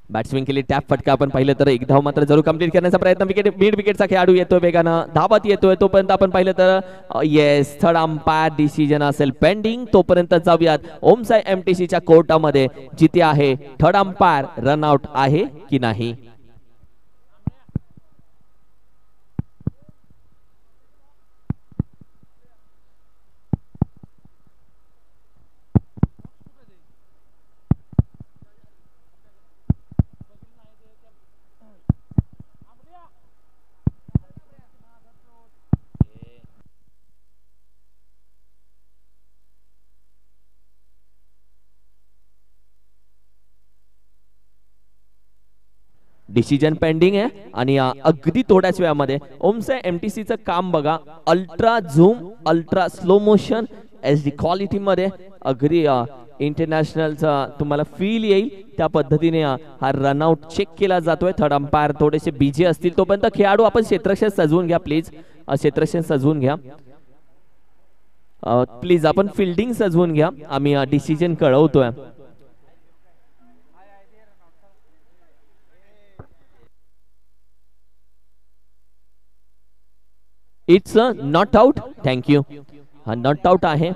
बॅट्समॅन केली टॅप. फटका आपण पाहिलं तर 1 धाव मात्र जरूर कंप्लीट करण्याचा प्रयत्न. विकेट मिड विकेटचा खेळाडू येतोय वेगानं, धावत येतोय. तोपर्यंत आपण पाहिलं तर येस थर्ड अंपायर डिसिजन असेल पेंडिंग. तोपर्यंत जाऊयात ओमसाई एमटीसीच्या कोर्टामध्ये, जिथे आहे थर्ड अंपायर रनआउट आहे की नाही. डिसिजन पेंडिंग आहे आणि अगदी थोड्याच वेळामध्ये ओमचं MTCचं काम बघा, ultra zoom, ultra slow motion, HD quality मध्ये अगदी इंटरनॅशनलचा तुम्हाला फील येईल त्या पद्धतीने हा रनआउट चेक केला जातोय. थर्ड अंपायर थोडेसे बिझी असतील तोपर्यंत खेळाडू आपण क्षेत्रक्षण सजवून घ्या प्लीज, क्षेत्रक्षण सजवून घ्या प्लीज, आपण फिल्डिंग सजवून घ्या, आम्ही डिसिजन कळवतोय. It's not out. थँक्यू. हा नॉट आउट आहे.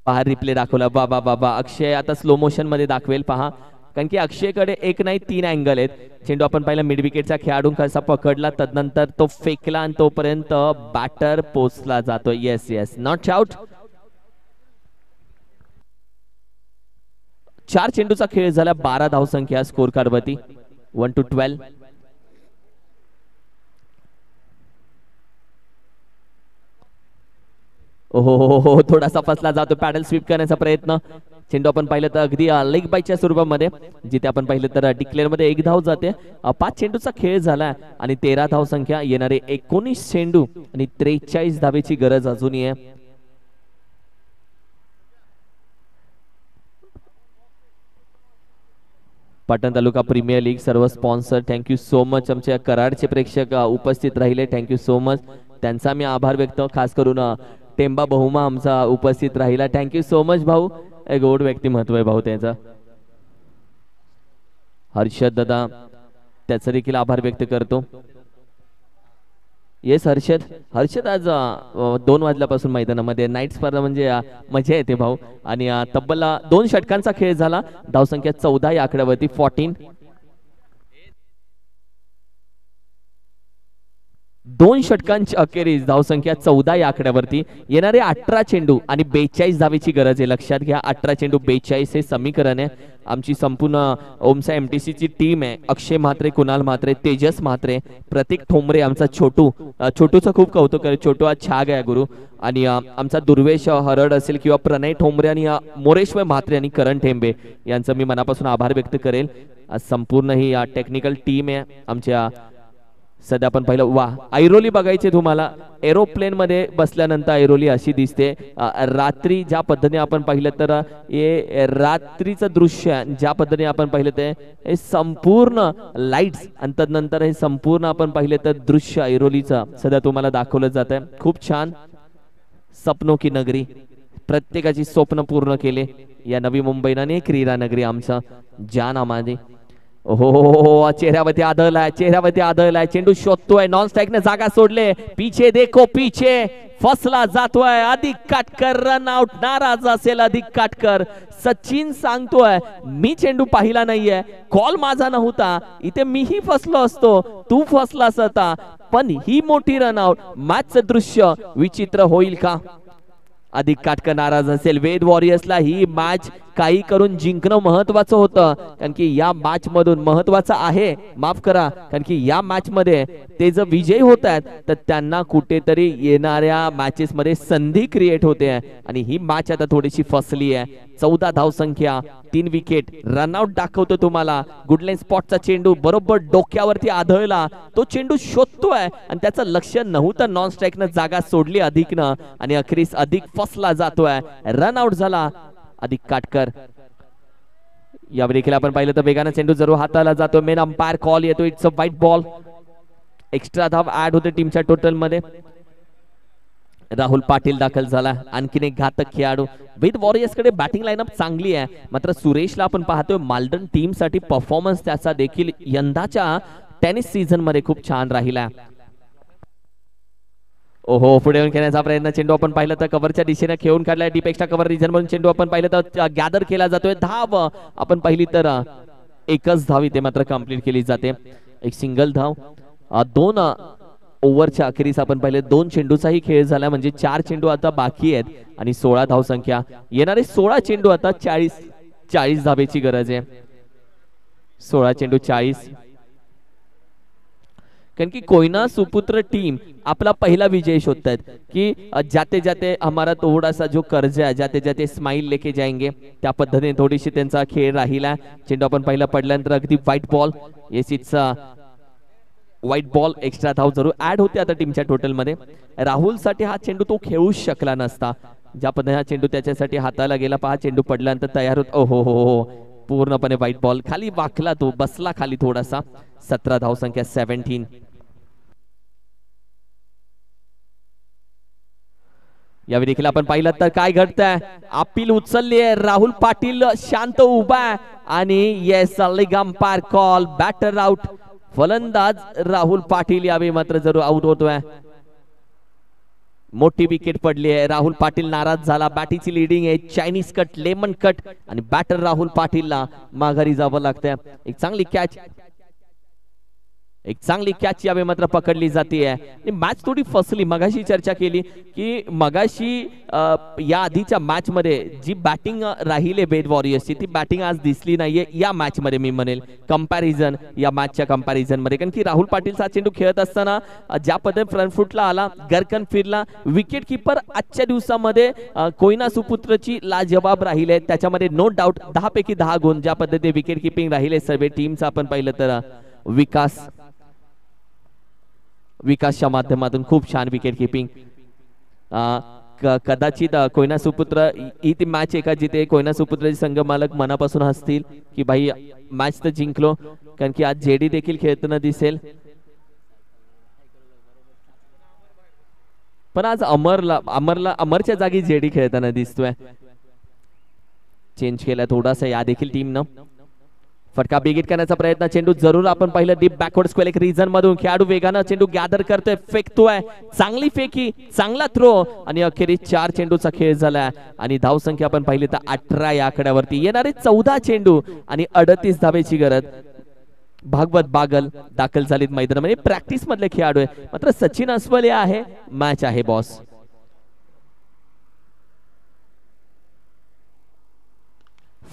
बाहेर रिप्ले दाखवला. बाबा बाबा अक्षय आता स्लो मोशन मध्ये दाखवेल पहा, कारण की अक्षयकडे एक नाही 3 अँगल आहेत. चेंडू आपण पाहिला मिड विकेटचा खेळाडू कसा पकडला, तदनंतर तो फेकला आणि तोपर्यंत बॅटर पोचला जातो. Yes yes, not out. 4 चेंडूचा खेळ झाला, 12 धावसंख्या स्कोर कार्ड वरती, 1-12. हो थोडासा फसला जातो. पॅडल स्वीप करण्याचा प्रयत्न. चेंडू आपण पाहिलं तर अगदी लेग बायच्या स्वरूपामध्ये, जिथे आपण पाहिलं तर डिक्लेअर मध्ये 1 धाव जाते. 5 चेंडूचा खेळ झाला आणि 13 धाव संख्या, येणारे 19 चेंडू आणि 43 धावेची गरज अजूनही आहे. पाटण तालुका प्रीमियर लीग सर्व स्पॉन्सर, थँक्यू सो मच. आमच्या कराडचे प्रेक्षक उपस्थित राहिले, थँक्यू सो मच. त्यांचा मी आभार व्यक्त, खास करून टेंबा बहुमा आमचा उपस्थित राहिला, थँक्यू सो मच भाऊ. एक गोड व्यक्तिमत्व आहे भाऊ त्यांचा. हर्षद दादा, त्याचा देखील आभार व्यक्त करतो. येस हर्षद आज 2 वाजल्यापासून मैदानामध्ये नाईट स्पर्धा म्हणजे मजा येते भाऊ. आणि तब्बल 2 षटकांचा खेळ झाला, धावसंख्या 14 या आकड्यावरती 14. 2 षटकांची अखेरीस धावसंख्या 14 या आकड्यावरती, येणारे 18 चेंडू आणि 42 धावेची गरज आहे. लक्षात घ्या, 18 चेंडू 42 हे समीकरण आहे. आमची संपूर्ण ओमसा MTC ची टीम आहे. अक्षय म्हात्रे, कुणाल म्हात्रे, तेजस म्हात्रे, प्रतीक ठोंबरे, आमचा छोटूचं खूप कौतुक आहे. छोटू आज छाग आहे गुरु. आणि आमचा दुर्वेश हरड असेल किंवा प्रणय ठोंबरे आणि मोरेश्वर म्हात्रे आणि करण ठेंबे यांचं मी मनापासून आभार व्यक्त करेल. आज संपूर्ण ही टेक्निकल टीम आहे आमच्या. सध्या आपण पाहिलं, वा ऐरोली बघायचे तुम्हाला. एरोप्लेन मध्ये बसल्यानंतर ऐरोली अशी दिसते. रात्री ज्या पद्धतीने आपण पाहिलं तर हे रात्रीचं दृश्य ज्या पद्धतीने आपण पाहिलं ते हे संपूर्ण लाईट्स आणि तदनंतर हे संपूर्ण आपण पाहिलं तर दृश्य ऐरोलीचं सध्या तुम्हाला दाखवलं जात आहे. खूप छान. सपनो की नगरी, प्रत्येकाची स्वप्न पूर्ण केले या नवी मुंबईने. क्रीडा नगरी आमचा ज्या नामाने. हो चेहऱ्यावरती आदळलाय, चेंडू शोधतोय, नॉन स्ट्राईकने जागा सोडले. पीछे देखो पीछे, फसला जातोय. अधिक काटकर रन आउट. नाराज असेल अधिक काटकर. सचिन सांगतोय मी चेंडू पाहिला नाहीये, कॉल माझा नव्हता, इथे मीही फसलो असतो, तू फसलास आता. पण ही मोठी रन आउट. मॅचचं दृश्य विचित्र होईल का? अधिक काटकर नाराज असेल. वेद वॉरियर्सला ही मॅच काही करून जिंकणं महत्वाचं होतं, कारण की या मॅच मधून महत्वाचं आहे, माफ करा, कारण की या मॅच मध्ये ते जर विजयी होत आहेत तर त्यांना कुठेतरी येणाऱ्या मॅचेस मध्ये संधी क्रिएट होते आणि ही मॅच आता थोडीशी फसली आहे. 14 धावसंख्या, 3 विकेट, रनआउट दाखवतो तुम्हाला. गुडलाईन स्पॉटचा चेंडू बरोबर डोक्यावरती आदळला. तो चेंडू शोधतोय आणि त्याचं लक्ष नव्हतं. नॉन स्ट्राईकनं जागा सोडली अधिकनं आणि अखेरीस अधिक फसला जातोय. रनआउट झाला अधिक काटकर. यावर देखील आपण पाहिलं तर वेगाने चेंडू जरूर हाताला जातो. मेन अंपायर कॉल येतो, it's a white ball. Extra धाव ऍड होते टीमच्या टोटल मध्ये. राहुल पाटील दाखल झाला, आणखीन एक घातक खेळाडू. वेद वॉरियर्स कडे बॅटिंग लाईनअप चांगली आहे, मात्र सुरेशला आपण पाहतोय माल्डन टीम साठी परफॉर्मन्स त्याचा देखील यंदाच्या टेनिस सीझन मध्ये खूप छान राहिला. ओहो, पुढे येऊन खेळण्याचा प्रयत्न. चेंडू आपण पाहिलं तर कव्हरच्या दिशेने खेळून काढलाय. डीप एक्स्ट्रा कव्हर रिजन मधून चेंडू आपण पाहिलं तर गॅदर केला जातोय. धाव आपण पाहिली तर एकच धाव इथे मात्र कंप्लीट केली जाते. एक सिंगल धाव. 2 ओव्हरच्या अखेरीस आपण पाहिले 2 चेंडूचाही खेळ झाला, म्हणजे 4 चेंडू आता बाकी आहेत आणि 16 धावसंख्या. येणारे 16 चेंडू आता 40 धावेची गरज आहे. 16 चेंडू 40. कारण की कोयना सुपुत्र टीम आपला पहिला विजय शोधतात की जाते जाते हमारा थोड़ा सा जो कर्ज आहे जाते जाते स्माइल लेके जाएंगे त्या पद्धतीने थोडीशी त्यांचा खेळ राहिला. चेंडू आपण पहिला पडल्यानंतर अगदी white ball yes it's white ball extra धाव जरूर ऍड होते आता टीमच्या टोटल मध्ये. राहुल साठी हा चेंडू तो खेळूच शकला नसता. ज्या पद्धतीने हा चेंडू त्याच्यासाठी हाताला गेला पहा. चेंडू पडल्यानंतर तयार होत ओ हो पूर्णपणे व्हाईट बॉल खाली वाकला तो बसला खाली थोडासा. 17 धाव संख्या 17. यावेळी देखील आपण पाहिलं तर काय घडतंय. अपील उचलली आहे. राहुल पाटील शांत उभा आहे आणि yes umpire call batter out. फलंदाज राहुल पाटील यावेळी मात्र जरूर आउट होतोय. मोठी विकेट पडली आहे. राहुल पाटील नाराज झाला. बॅटीची लीडिंग आहे. चायनीज कट लेमन कट आणि बॅटर राहुल पाटीलला माघारी जावं लागतंय. एक चांगली कॅच यावेळी मात्र पकडली जाते. मॅच थोडी फसली. मगाशी चर्चा केली की मगाशी या आधीच्या मॅच मध्ये जी बॅटिंग राहिली बेड वॉरियर्सची ती बॅटिंग आज दिसली नाहीये या मॅच मध्ये. मी म्हणेल कंपॅरिझन या मॅचच्या कंपॅरिझन मध्ये. कारण की राहुल पाटीलचा चेंडू खेळत असताना ज्या पद्धतीने फ्रंट फुटला आला गरकन फिरला. विकेट किपर आजच्या दिवसामध्ये कोयना सुपुत्रची लाजवाब राहिले. त्याच्यामध्ये नो डाऊट 10 पैकी 10 गुण ज्या पद्धतीने विकेट किपिंग राहिले सर्व टीमचा आपण पाहिलं तर विकासच्या माध्यमातून खूप छान विकेट किपिंग. कदाचित कोयना सुपुत्र ही ती मॅच आहे का जिथे कोयना सुपुत्रचे संघ मालक मनापासून हसतील की भाई मॅच तर जिंकलो. कारण की आज जेडी देखील खेळताना दिसेल. पण आज अमरच्या जागी जेडी खेळताना दिसतोय. चेंज केला थोडासा या देखील टीमनं. फटका बिगिट करण्याचा प्रयत्न. चेंडू जरूर आपण पाहिलं डीप बॅकवर्ड स्क्वेअर एक रिजन मधून खेळाडू वेगानं चेंडू गॅदर करतोय फेकतोय. चांगली फेकी चांगला थ्रो आणि अखेरीस 4 चेंडूचा खेळ झाला आणि धाव संख्या आपण पाहिली तर 18 या आकड्यावरती. येणारे 14 चेंडू आणि 38 धावेची गरज. भागवत बागल दाखल झालीत मैदानामध्ये. प्रॅक्टिस मधले खेळाडू आहे मात्र सचिन अस्वले आहे. मॅच आहे बॉस.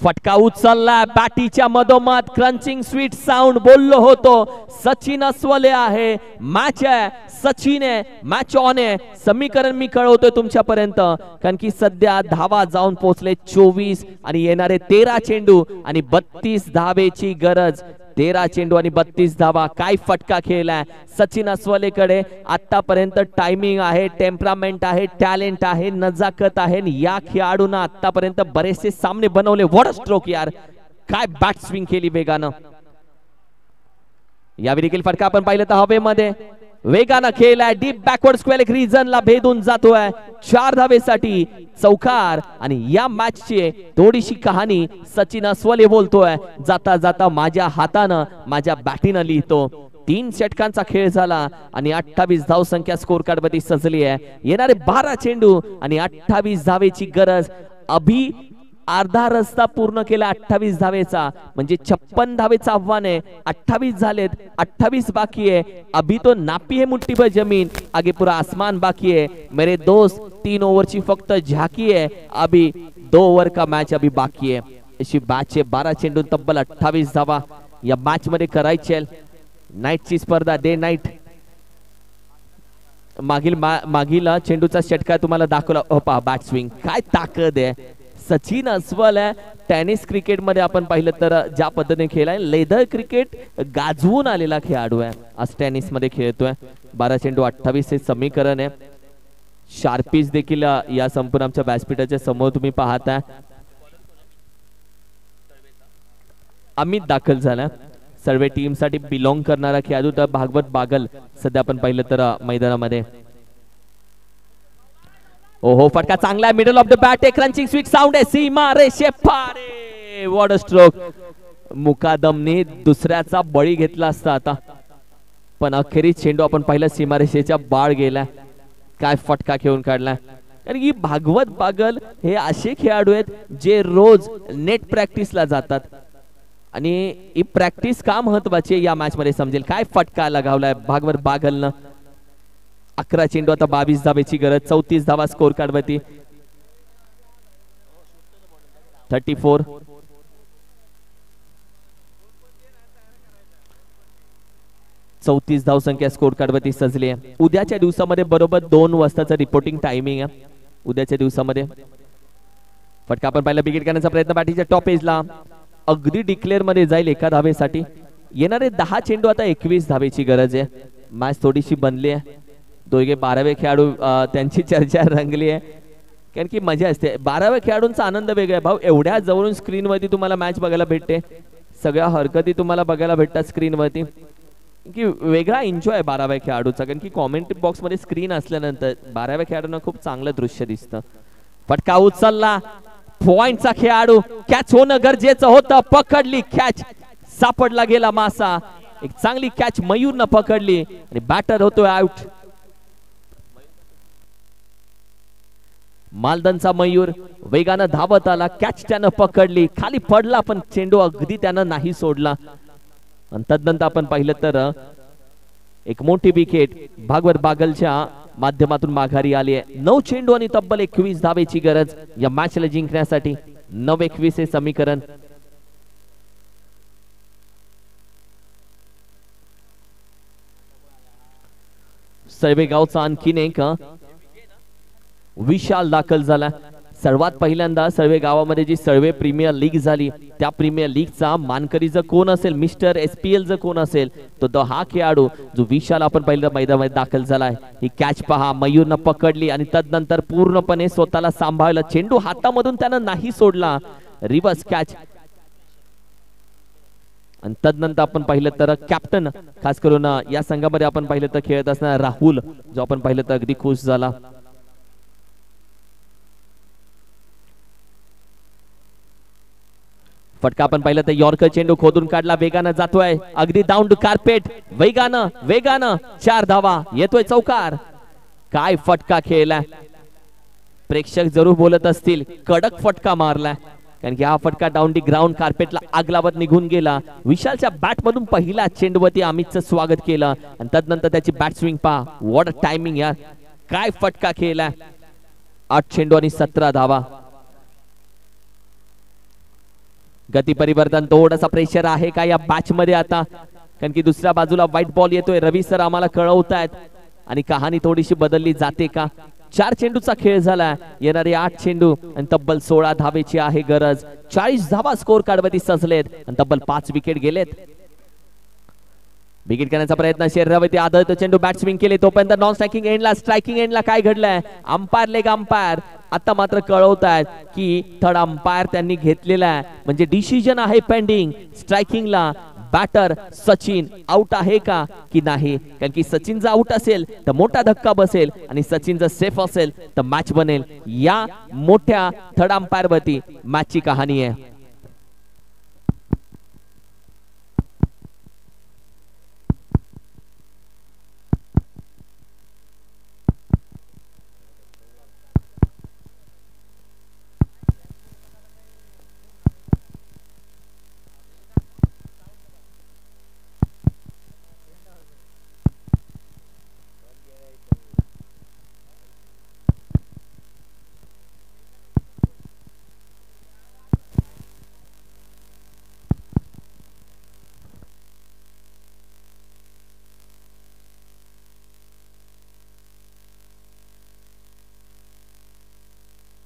फटका उचलला बॅटीच्या मधोमध क्रंचिंग स्वीट साऊंड बोललो होतो. सचिन अस्वले आहे. मॅच आहे. सचिन आहे. मॅच ऑन आहे. समीकरण मी कळवतोय तुमच्यापर्यंत कारण की सध्या धावा जाऊन पोहोचले 24 आणि येणारे 13 चेंडू आणि 32 धावेची गरज. 13 चेंडू आणि 32 धावा. काय फटका खेळलाय सचिन अस्वलेकडे. आतापर्यंत टायमिंग आहे, टेम्परामेंट आहे, टॅलेंट आहे, नजाकत आहे. या खेळाडूंना आतापर्यंत बरेचसे सामने बनवले. व्हॉट अ स्ट्रोक यार. काय बॅट स्विंग केली वेगानं. यावेळी देखील फटका आपण पाहिलं तर हवेमध्ये वेगानं खेळलाय. डीप बॅकवर्ड स्क्वेअर एक रिजनला भेदून जातोय. 4 धावेसाठी चौकार आणि या मॅचची थोडीशी कहाणी सचिन अस्वले बोलतोय. जाता जाता माझ्या हातानं माझ्या बॅटीनं लिहितो. 3 षटकांचा खेळ झाला आणि 28 धाव संख्या स्कोर कार्ड मध्ये सजली आहे. येणारे 12 चेंडू आणि 28 धावेची गरज. अभि अर्धा रस्ता पूर्ण केला 28 धावेचा म्हणजे 56 धावेचं आव्हान आहे. 28 झालेत. 28 बाकी है. अभी तो नापी है मुट्ठी पर जमीन आगे पूरा आसमान बाकी है मेरे दोस्त. 3 ओव्हरची फक्त झाकी है. अभी 2 ओव्हर का मॅच अभी बाकी है. अशी मॅच आहे. 12 चेंडू तब्बल 28 धावा या मॅच मध्ये करायचे. नाईटची स्पर्धा डे नाईट. मागील चेंडूचा षटकार तुम्हाला दाखवला. पहा बॅट स्विंग काय ताकद आहे. सचिन अस्वल आहे. टेनिस क्रिकेट मध्ये आपण पाहिलं तर ज्या पद्धतीने खेळलाय लेदर क्रिकेट गाजवून आलेला खेळाडू आहे. आज टेनिस मध्ये खेळतोय. 12 चेंडू 28 हे समीकरण आहे. शार्पीज देखील या संपूर्ण आमच्या व्यासपीठाच्या समोर तुम्ही पाहताय. अमित दाखल झाला. सर्व टीम साठी बिलॉंग करणारा खेळाडू तर भागवत बागल सध्या आपण पाहिलं तर मैदानामध्ये. ओहो फटका चांगला आहे. मिडल ऑफ द बॅट एक क्रंचिंग स्वीट साऊंड आहे. सीमा रेषे पारे. What a stroke. मुकादमने दुसऱ्याचा बळी घेतला असता आता पण अखेरीस चेंडू आपण पाहिलं सीमारेषेच्या बाळ गेला. काय फटका खेळून काढला. कारण की भागवत बागल हे असे खेळाडू आहेत जे रोज नेट प्रॅक्टिसला जातात आणि ही प्रॅक्टिस का महत्वाची या मॅच मध्ये समजेल. काय फटका लगावलाय भागवत बागलनं. 11 चेंडू आता 22 धावेची गरज. 34 धावा स्कोर कार्ड वरती. 34. 34 धावसंख्या स्कोर कार्ड वरती सजली आहे. उद्याच्या दिवसामध्ये बरोबर 2 वाजताचा रिपोर्टिंग टायमिंग आहे. उद्याच्या दिवसामध्ये फटका आपण पाहिला. बिगिट करण्याचा प्रयत्न बॅटिंगच्या टॉप एजला अगदी डिक्लेअर मध्ये जाईल एका धावेसाठी. येणारे 10 चेंडू आता 21 धावेची गरज आहे. मॅच थोडीशी बनली आहे. दोघे 12वे खेळाडू त्यांची चर्चा रंगली आहे कारण की मजा असते. 12व्या खेळाडूंचा आनंद वेगळा आहे भाऊ. एवढ्या जवळून स्क्रीनवरती तुम्हाला मॅच बघायला भेटते. सगळ्या हरकती तुम्हाला बघायला भेटतात स्क्रीनवरती की वेगळा एन्जॉय आहे 12व्या खेळाडूचा. कारण की कॉमेंट्री बॉक्स मध्ये स्क्रीन असल्यानंतर 12व्या खेळाडूंना खूप चांगलं दृश्य दिसतं. फटका उचलला. पॉइंटचा खेळाडू. कॅच होणं गरजेचं होतं. पकडली कॅच. सापडला गेला मासा. एक चांगली कॅच मयूरनं पकडली आणि बॅटर होतोय आउट. मालदनचा मयूर वेगानं धावत आला. कॅच त्यानं पकडली. खाली पडला पण चेंडू अगदी त्यानं नाही सोडला. आणि तदनंतर आपण पाहिलं तर एक मोठी विकेट भागवत बागलच्या माध्यमातून माघारी आली आहे. 9 चेंडू आणि तब्बल 21 धावेची गरज या मॅचला जिंकण्यासाठी. 9-21 हे समीकरण. सर्वे गावचा आणखीन एक विशाल दाखल झाला. सर्वात पहिल्यांदा सर्वे गावामध्ये जी सर्वे प्रीमियर लीग झाली त्या प्रीमियर लीगचा मानकरी जर कोण असेल, मिस्टर SPL जर कोण असेल तो हा खेळाडू जो विशाल आपण पहिल्या मैदानामध्ये दाखल झालाय. ही कॅच पहा. मयूरनं पकडली आणि तदनंतर पूर्णपणे स्वतःला सांभाळलं. चेंडू हातामधून त्यानं नाही सोडला. Reverse catch. आणि तदनंतर आपण पाहिलं तर कॅप्टन खास करून या संघामध्ये आपण पाहिलं तर खेळत असणारा राहुल जो आपण पाहिलं तर अगदी खुश झाला. फटका आपण पाहिलं तर यॉर्कर चेंडू खोदून काढला. वेगानं जातोय. अगदी डाऊन टू कार्पेट. वेगानं वेगानं 4 धावा. येतोय चौकार. काय फटका खेळलाय. प्रेक्षक जरूर बोलत असतील कडक फटका मारलाय कारण की हा फटका डाऊन दी ग्राउंड कार्पेटला आग लावत निघून गेला. विशालच्या बॅट मधून पहिला चेंडूवरती अमितचं स्वागत केलं आणि तदनंतर त्याची बॅट स्विंग पहा. व्हॉट अ टायमिंग यार. काय फटका खेळलाय. 8 चेंडू आणि 17 धावा. गती परिवर्तन. थोडासा प्रेशर आहे का या मॅच मध्ये आता कारण की दुसऱ्या बाजूला व्हाईट बॉल येतोय. रवी सर आम्हाला कळवतायत आणि कहाणी थोडीशी बदलली जाते का. 4 चेंडूचा खेळ झाला. येणारे 8 चेंडू आणि तब्बल 16 धावेची आहे गरज. 40 धावा स्कोर कार्ड वरती सजलेत आणि तब्बल 5 विकेट गेलेत. विकेट करण्याचा प्रयत्न शरीरावरती आदळतो चेंडू. बॅट स्विंग केले तोपर्यंत नॉन स्ट्रायकिंग एंडला. स्ट्रायकिंग एंडला काय घडलंय. अंपायर लेग अंपायर आता मात्र कळवतायत की थर्ड अंपायर त्यांनी घेतलेला आहे म्हणजे डिसिजन आहे पेंडिंग. स्ट्रायकिंगला बॅटर सचिन आउट आहे का की नाही. कारण की सचिन जर आउट असेल तर मोठा धक्का बसेल आणि सचिन जर सेफ असेल तर मॅच बनेल. या मोठ्या थर्ड अंपायर वरती मॅचची कहाणी आहे.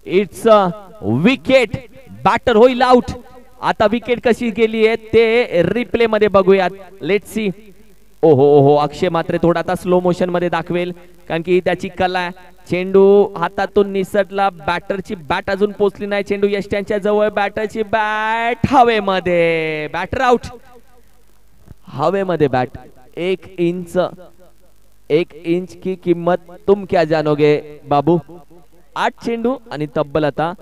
It's a wicket. बॅटर होईल आउट. आता विकेट कशी गेली आहे ते रिप्ले मध्ये बघूयात. Let's see. ओहो ओहो. अक्षय मात्र थोडा आता स्लो मोशन मध्ये दाखवेल कारण की त्याची कला आहे. चेंडू हातातून निसटला. बॅटरची बॅट अजून पोहोचली नाही. चेंडू यष्ट्यांच्या जवळ. बॅटरची बॅट हवेमध्ये. Batter out. हवेमध्ये बॅट. 1 इंच की किंमत तुम क्या जानोगे बाबू. 8 चेंडू आणि तब्बल आता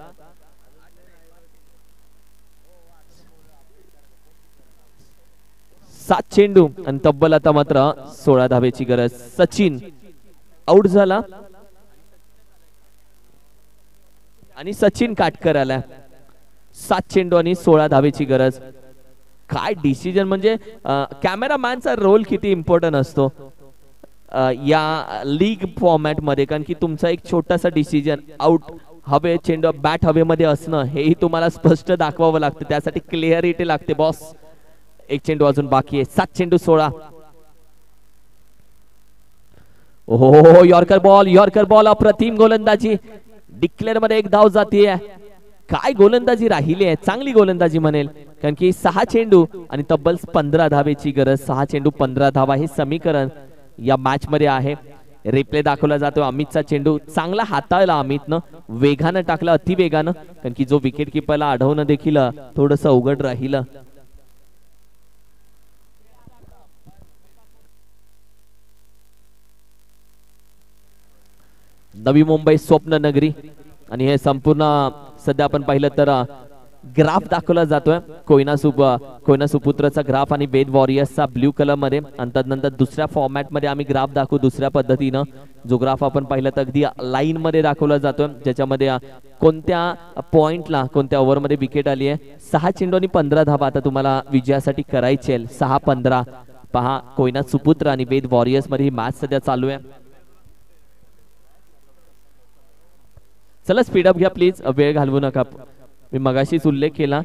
7 चेंडू आणि तब्बल आता मात्र 16 धावेची गरज. सचिन आउट झाला आणि सचिन काटकर आला. 7 चेंडू आणि 16 धावेची गरज. काय डिसिजन म्हणजे कॅमेरामॅनचा रोल किती इम्पॉर्टंट असतो या लीग फॉर्मॅट मध्ये कारण की तुमचा एक छोटासा डिसिजन आउट हवे चेंडू बॅट हवेमध्ये असणं हेही तुम्हाला स्पष्ट दाखवावं लागतं. त्यासाठी क्लिअरिटी लागते बॉस. 1 चेंडू अजून बाकी आहे. 7 चेंडू 16. हो यॉर्कर बॉल अप्रतिम गोलंदाजी. डिक्लेअर मध्ये एक धाव जातीये. काय गोलंदाजी राहिली आहे, चांगली गोलंदाजी म्हणेल, कारण की 6 चेंडू आणि तब्बल 15 धावेची गरज. 6 चेंडू 15 धावा हे समीकरण या मॅच मध्ये आहे. रिप्ले दाखवला जातो. अमितचा चेंडू चांगला हाताळला अमितनं, वेगानं टाकला, अति वेगानं, कारण की जो विकेट किपरला अडवणं देखील थोडंसं अवघड राहिलं. नवी मुंबई स्वप्न नगरी आणि हे संपूर्ण सध्या आपण पाहिलं तर ग्राफ दाखवला जातोय. कोयना सुपुत्रचा ग्राफ आणि वेद वॉरियर्सचा ब्ल्यू कलर मध्ये. नंतर दुसऱ्या फॉर्मॅट मध्ये आम्ही ग्राफ दाखवू दुसऱ्या पद्धतीनं. जो ग्राफ आपण पाहिलं तर अगदी लाईन मध्ये दाखवला जातोय, ज्याच्यामध्ये कोणत्या पॉइंटला कोणत्या ओव्हर मध्ये विकेट आली आहे. 6 चेंडू आणि 15 धावा आता तुम्हाला विजयासाठी करायचे. 6-15 पहा. कोयना सुपुत्र आणि वेद वॉरियर्स मध्ये ही मॅच सध्या चालू आहे. चला स्पीडअप घ्या प्लीज, वेळ घालवू नका. मी मगाशीच उल्लेख केला,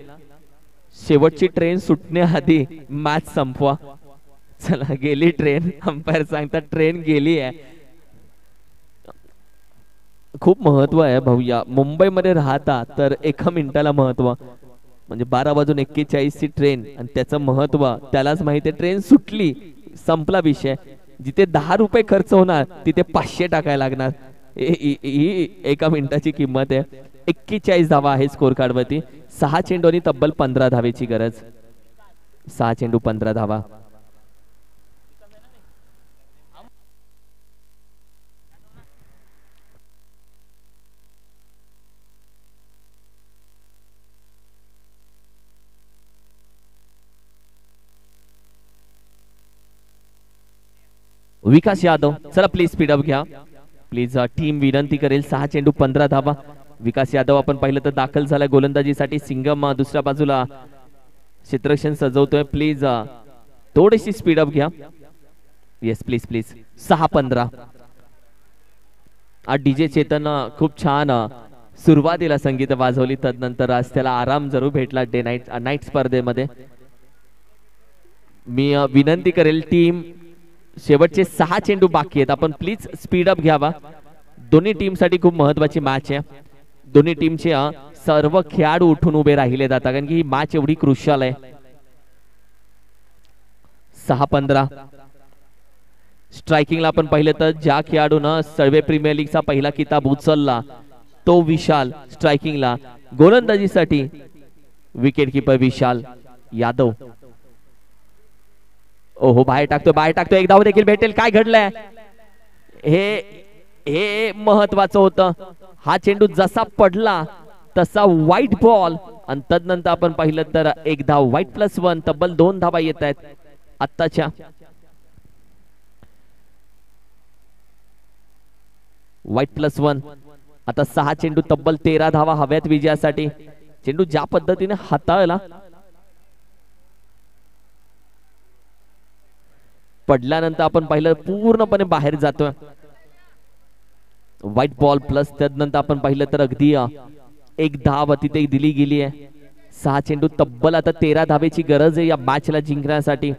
शेवटची ट्रेन सुटण्याआधी मॅच संपवा. चला गेली ट्रेन, अंपायर सांगतात ट्रेन गेली आहे. खूप महत्व आहे भाऊया, मुंबईमध्ये राहता तर 1 मिनिटाला महत्व, म्हणजे 12:41 ची ट्रेन आणि त्याचं महत्व त्यालाच माहिती आहे. ट्रेन सुटली, संपला विषय. जिथे 10 रुपये खर्च होणार तिथे 500 टाकायला लागणार. ही 1 मिनिटाची किंमत आहे. 41 धावा आहे स्कोर कार्ड वरती. 6 चेंडू आणि तब्बल 15 धावेची गरज. 6 चेंडू 15 धावा. विकास यादव, चला प्लीज स्पीडअप घ्या प्लीज. टीम विनंती करेल. 6 चेंडू 15 धावा. विकास यादव आपण पाहिलं तर दाखल झाला गोलंदाजीसाठी. सिंगम दुसऱ्या बाजूला क्षेत्ररक्षण सजवतोय. प्लीज थोडीशी स्पीडअप घ्या. Yes please please. 6-15. आज डीजे चेतन खूप छान सुरुवातीला संगीत वाजवली, तदनंतर आज त्याला आराम जरूर भेटला डे नाईट स्पर्धेमध्ये. मी विनंती करेल टीम, शेवटचे 6 चेंडू बाकी आहेत, आपण प्लीज स्पीडअप घ्यावा. दोन्ही टीम साठी खूप महत्वाची मॅच आहे. दोन्ही टीमचे सर्व खेळाडू उठून उभे राहिले जातात, कारण की ही मॅच एवढी क्रुशियल आहे. 6-15. स्ट्रायकिंगला आपण पाहिलं तर ज्या खेळाडूनं सर्वे प्रीमियर लीगचा पहिला किताब उचलला तो विशाल स्ट्रायकिंगला. गोलंदाजीसाठी विकेट किपर विशाल यादव. ओहो बाहेर टाकतो. एक धाव देखील भेटेल. काय घडलंय हे महत्वाचं होतं. हा चेंडू जसा पडला तसा व्हाईट बॉल आणि तदनंतर आपण पाहिलं तर एक धाव. व्हाईट +1, तब्बल 2 धावा येत आहेत आत्ताच्या. व्हाईट +1. आता 6 चेंडू तब्बल 13 धावा हव्यात विजयासाठी. चेंडू ज्या पद्धतीने हाताळला, पडल्यानंतर आपण पाहिलं पूर्णपणे बाहेर जातोय. व्हाईट बॉल प्लस त्यानंतर आपण पाहिलं तर अगदी एक धाव तिथे दिली गेली आहे. 6 चेंडू तब्बल आता 13 धावेची गरज आहे या मॅचला जिंकण्यासाठी.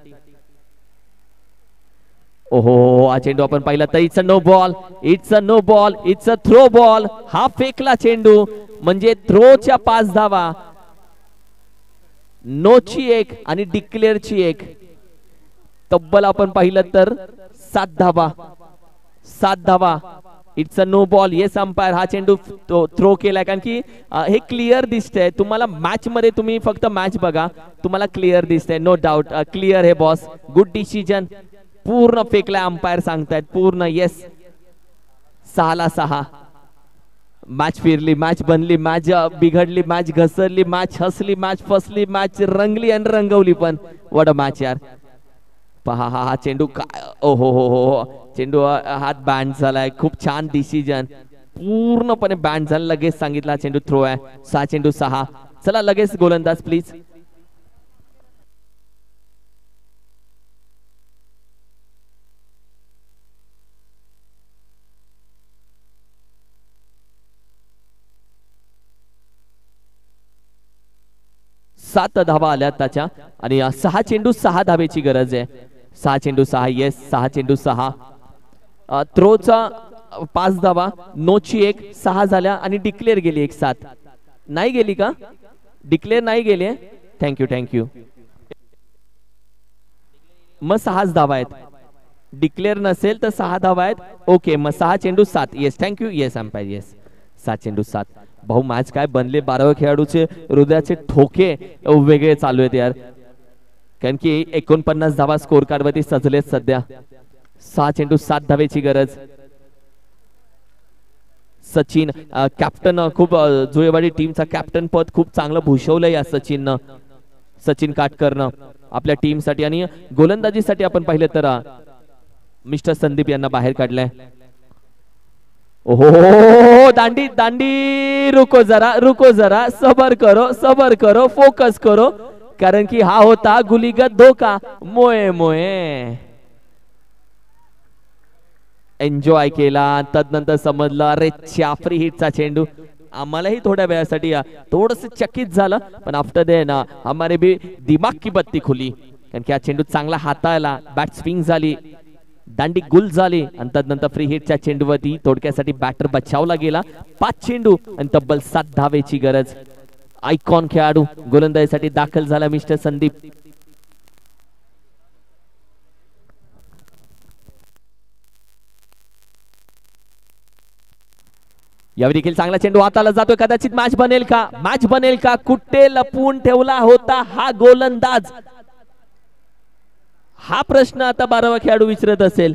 ओहो हा चेंडू आपण पाहिला तर it's a no ball, it's a throw ball. हा फेकला चेंडू म्हणजे थ्रोच्या 5 धावा, नोची 1 आणि डिक्लेअरची 1. तब्बल आपण पाहिलं तर 7 धावा. It's a no ball. Yes umpire, हा चेंडू थ्रो केलाय, कारण की हे क्लिअर दिसतंय तुम्हाला. मॅच मध्ये तुम्ही फक्त मॅच बघा, तुम्हाला क्लिअर दिसतंय. नो डाऊट क्लिअर हे बॉस. Good decision. पूर्ण फेकलाय अंपायर सांगतायत पूर्ण. येस 6-6. मॅच फिरली, मॅच बनली, मॅच बिघडली, मॅच घसरली, मॅच हसली, मॅच फसली, मॅच रंगली आणि रंगवली पण. व्हॉट अ मॅच यार. पहा हा चेंडू काय. ओहो हो चेंडू हात बँड झालाय. खूप छान डिसिजन. पूर्णपणे बँड झाला. लगेच सांगितला चेंडू थ्रो आहे. 6 चेंडू 6. चला लगेच गोलंदाज प्लीज. सात धावा आल्या त्याच्या आणि 6 चेंडू 6 धावेची गरज आहे. 6 चेंडू 6. येस 6 चेंडू 6. थ्रोचा 5 धावा, नोची 1, 6 झाल्या आणि डिक्लेअर गेली 1 7. नाही गेली का? डिक्लेअर नाही गेली. थँक्यू. मग 6 धावा आहेत. डिक्लेअर नसेल तर 6 धावा आहेत. ओके, मग 6 चेंडू 7. Yes, thank you. Yes umpire, yes. 7 चेंडू 7. भाऊ मॅच काय बनले. 12 खेळाडूचे हृदयाचे ठोके वेगळे चालू आहेत यार. कारण की 49 धावा स्कोर कार्ड वरती सजलेत सध्या. 6 चेंडू 7 धावेची गरज. सचिन कॅप्टन, खूप जुळेवाडी टीमचा कॅप्टन पद खूप चांगलं भूषवलं या सचिननं. सचिन काटकरनं आपल्या टीम साठी. आणि गोलंदाजीसाठी आपण पाहिलं तर मिस्टर संदीप यांना बाहेर काढलंय. ओहो, दांडी रुको जरा, सबर करो, फोकस करो, कारण की हा होता गुलीगत धोका. मोये एन्जॉय केला. तदनंतर समजलं अरे फ्री हिटचा चेंडू. आम्हालाही थोड्या वेळासाठी थोडस चकित झालं, पण आफ्टर दे ना हमारे भी दिमाग की बत्ती खुली. कारण की हा चेंडू चांगला हाताळला, बॅट स्विंग झाली, दांडी गुल झाली आणि तदनंतर फ्री हिटच्या चेंडूवरती थोडक्यासाठी बॅटर बचावला गेला. 5 चेंडू आणि तब्बल 7 धावेची गरज. आयकॉन खेळाडू गोलंदाजीसाठी दाखल झाला मिस्टर संदीप. यावेळी देखील चांगला चेंडू हाताला जातोय. कदाचित मॅच बनेल का? कुठे लपवून ठेवला होता हा गोलंदाज? हा प्रश्न आता 12वा खेळाडू विचारत असेल.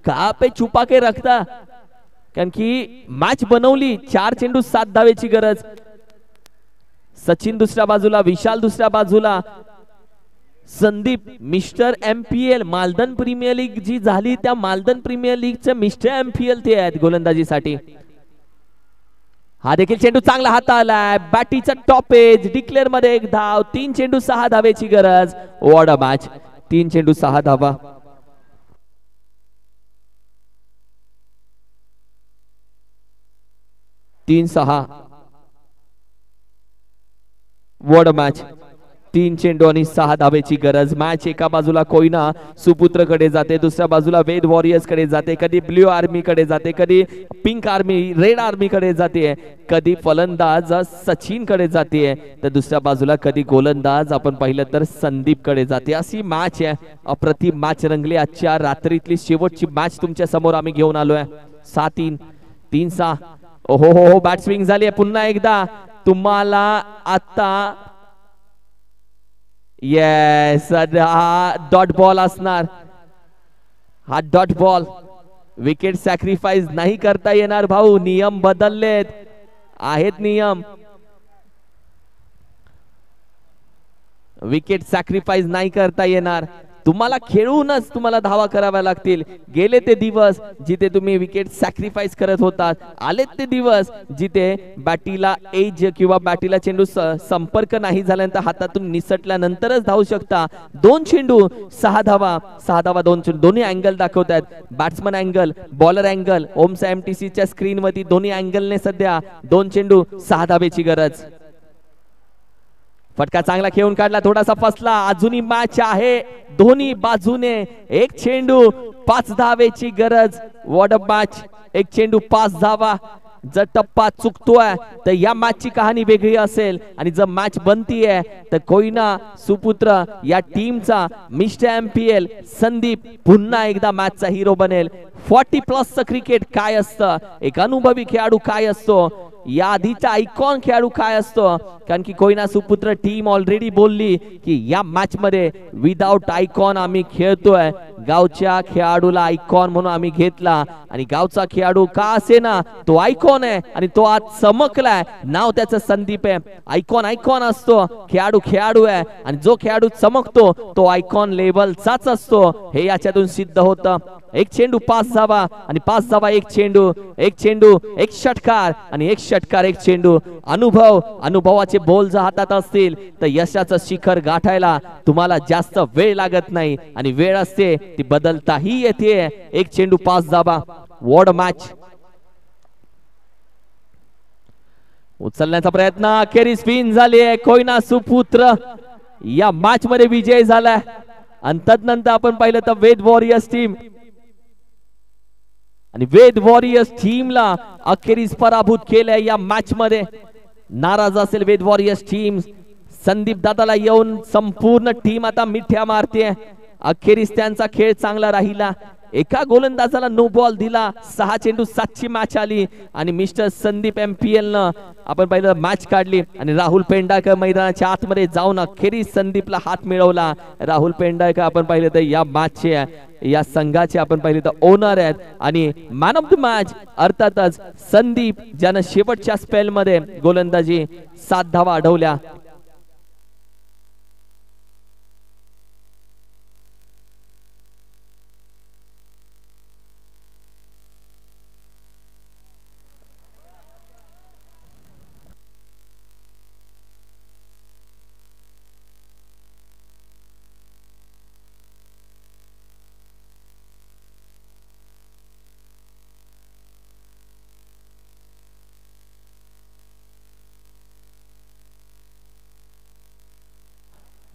का पे छुपा के रखता? कारण की मॅच बनवली. 4 चेंडू 7 धावेची गरज. सचिन दुसऱ्या बाजूला, विशाल दुसऱ्या बाजूला, Sandeep mister MPL Maldan premier league जी झाली त्या मालदन प्रीमियर लीगचे मिस्टर MPL ते आहेत गोलंदाजीसाठी. हा देखील चेंडू चांगला हाताळलाय. बॅटीचा टॉपेज. डिक्लेअर मध्ये 1 धाव. 3 चेंडू 6 धावेची गरज. What a match. 3 चेंडू 6 धावा. तीन 6. What a match. 3 चेंडू आणि 6 धावेची गरज. मॅच एका बाजूला कोयना सुपुत्र कडे जाते, दुसऱ्या बाजूला वेद वॉरियर्स कडे जाते, कधी ब्ल्यू आर्मी कडे जाते, कधी पिंक आर्मी रेड आर्मी कडे जाते, कधी फलंदाज सचिन कडे जाते, तर दुसऱ्या बाजूला कधी गोलंदाज आपण पाहिलं तर संदीप कडे जाते. अशी मॅच आहे. अप्रतिम मॅच रंगली. आजच्या रात्रीतली शेवटची मॅच तुमच्या समोर आम्ही घेऊन आलोय. 6-3, 3-6. ओहो, बॅट स्विंग झाली. पुन्हा एकदा तुम्हाला आता येस, हा डॉट बॉल असणार. हा डॉट बॉल. विकेट सॅक्रिफाईस नाही करता येणार भाऊ. नियम बदललेत आहेत. नियम विकेट सॅक्रिफाईस नाही करता येणार. तुम्हाला खेळूनच तुम्हाला धावा कराव्या लागतील. गेले ते दिवस जिथे तुम्ही विकेट सॅक्रिफाईस करत होतात. आलेत ते दिवस जिथे बॅटीला एज किंवा बॅटीला चेंडू संपर्क नाही झाल्यानंतर हातातून निसटल्यानंतरच धावू शकता. 2 चेंडू 6 धावा. 6 धावा 2 चेंडू. दोन्ही अँगल दाखवतात. Batsman angle, bowler angle. ओमसा MTCच्या स्क्रीन वरती दोन्ही अँगलने सध्या 2 चेंडू 6 धावेची गरज. फटका चांगला खेळून काढला. थोडासा फसला. अजूनही मॅच आहे. दोन्ही बाजूने 1 चेंडू 5 धावेची गरज. What a match. 1 चेंडू 5 धावा. जर टप्पा चुकतोय तर या मॅचची कहाणी वेगळी असेल. आणि जर मॅच बनतीये तर कोयना सुपुत्र या टीमचा मिस्टर MPL संदीप पुन्हा एकदा मॅचचा हिरो बनेल. 40+ क्रिकेट काय असतं, एक अनुभवी खेळाडू काय असतो, या आधीचा आयकॉन खेळाडू काय असतो. कारण की कोयना सुपुत्र टीम ऑलरेडी बोलली की या मॅच मध्ये विदाउट आयकॉन आम्ही खेळतोय. गावच्या खेळाडूला आयकॉन म्हणून आम्ही घेतला आणि गावचा खेळाडू का असे ना तो आयकॉन आहे आणि तो आज चमकलाय. नाव त्याचं संदीप आहे. आयकॉन असतो. खेळाडू आहे आणि जो खेळाडू चमकतो तो आयकॉन लेवलचाच असतो. हे याच्यातून सिद्ध होतं. 1 चेंडू 5 धावा आणि 5 धावा 1 चेंडू. 1 चेंडू 1 षटकार आणि 1 षटकार 1 चेंडू. अनुभवाचे बोल जर हातात असतील तर यशाचं शिखर गाठायला तुम्हाला जास्त वेळ लागत नाही आणि वेळ असते ती बदलताही येते. 1 चेंडू 5 धावा. What a match. उचलण्याचा प्रयत्न. अखेरी स्पिन झाली आहे. कोयना सुपुत्र या मॅच मध्ये विजय झालाय. आणि तदनंतर आपण पाहिलं तर वेद वॉरियर्स टीम आणि वेद वॉरियर्स टीमला अखेरीस पराभूत केलंय या मॅच मध्ये. नाराज असेल वेद वॉरियर्स टीम. संदीप दादाला येऊन संपूर्ण टीम आता मिठ्या मारते. अखेरीस त्यांचा खेळ चांगला राहिला. एका गोलंदाजाला नो बॉल दिला. 6 चेंडू 7ची मॅच आली आणि मिस्टर संदीप MPL न आपण पहिलं मॅच काढली आणि राहुल पेंडाळकर मैदानाच्या आतमध्ये जाऊन अखेरीस संदीपला हात मिळवला. राहुल पेंडाळकर आपण पाहिलं तर या मॅचचे या संघाचे आपण पाहिले तर ओनर आहेत आणि मॅन ऑफ द मॅच अर्थातच संदीप, ज्यानं शेवटच्या स्पेल मध्ये गोलंदाजी 7 धावा अडवल्या.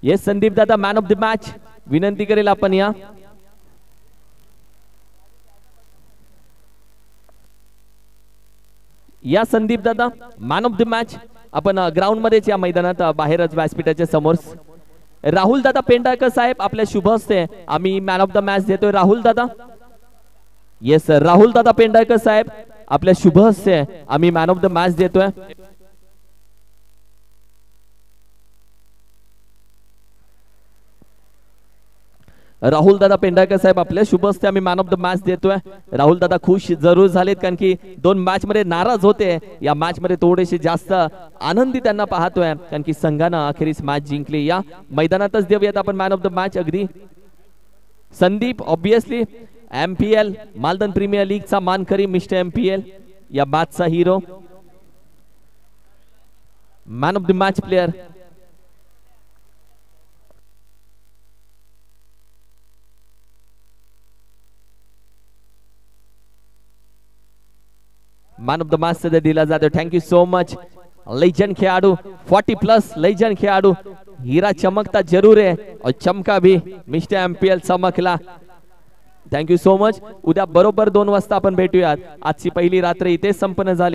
येस संदीप दादा मॅन ऑफ द मॅच. विनंती करेल आपण या संदीप दादा मॅन ऑफ द मॅच. आपण ग्राउंड मध्येच या मैदानात बाहेरच व्यासपीठाच्या समोर. राहुल दादा पेंडाळकर साहेब आपल्या शुभ हस्ते आम्ही मॅन ऑफ द मॅच देतोय. राहुल दादा. येस राहुल दादा पेंडाळकर साहेब आपल्या शुभ हस्ते आम्ही मॅन ऑफ द मॅच देतोय. राहुल दादा पेंडाळकर साहेब आपल्या शुभ हस्ते आम्ही मॅन ऑफ द मॅच देतोय. राहुल दादा खुश जरूर झालेत कारण की 2 मॅच मध्ये नाराज होते. या मॅच मध्ये थोडेसे जास्त आनंदी त्यांना पाहतोय कारण की संघानं अखेरीस मॅच जिंकली. या मैदानातच देऊयात आपण मॅन ऑफ द मॅच. अगदी Sandeep obviously MPL Maldan premier लीगचा मानकरी मिस्टर MPL या मॅचचा hero. Man of the match player man of the match सध्या दिला जातो. Thank you so much. लेजेंड खेळाडू 40+ लेजेंड खेळाडू. हीरा चमकता जरूर है और चमका भी मिस्टर MPL चमकला. Thank you so much. उद्या बरोबर 2 वाजता आपण भेटूयात. आजची पहिली रात्र इथे संपन्न झाली.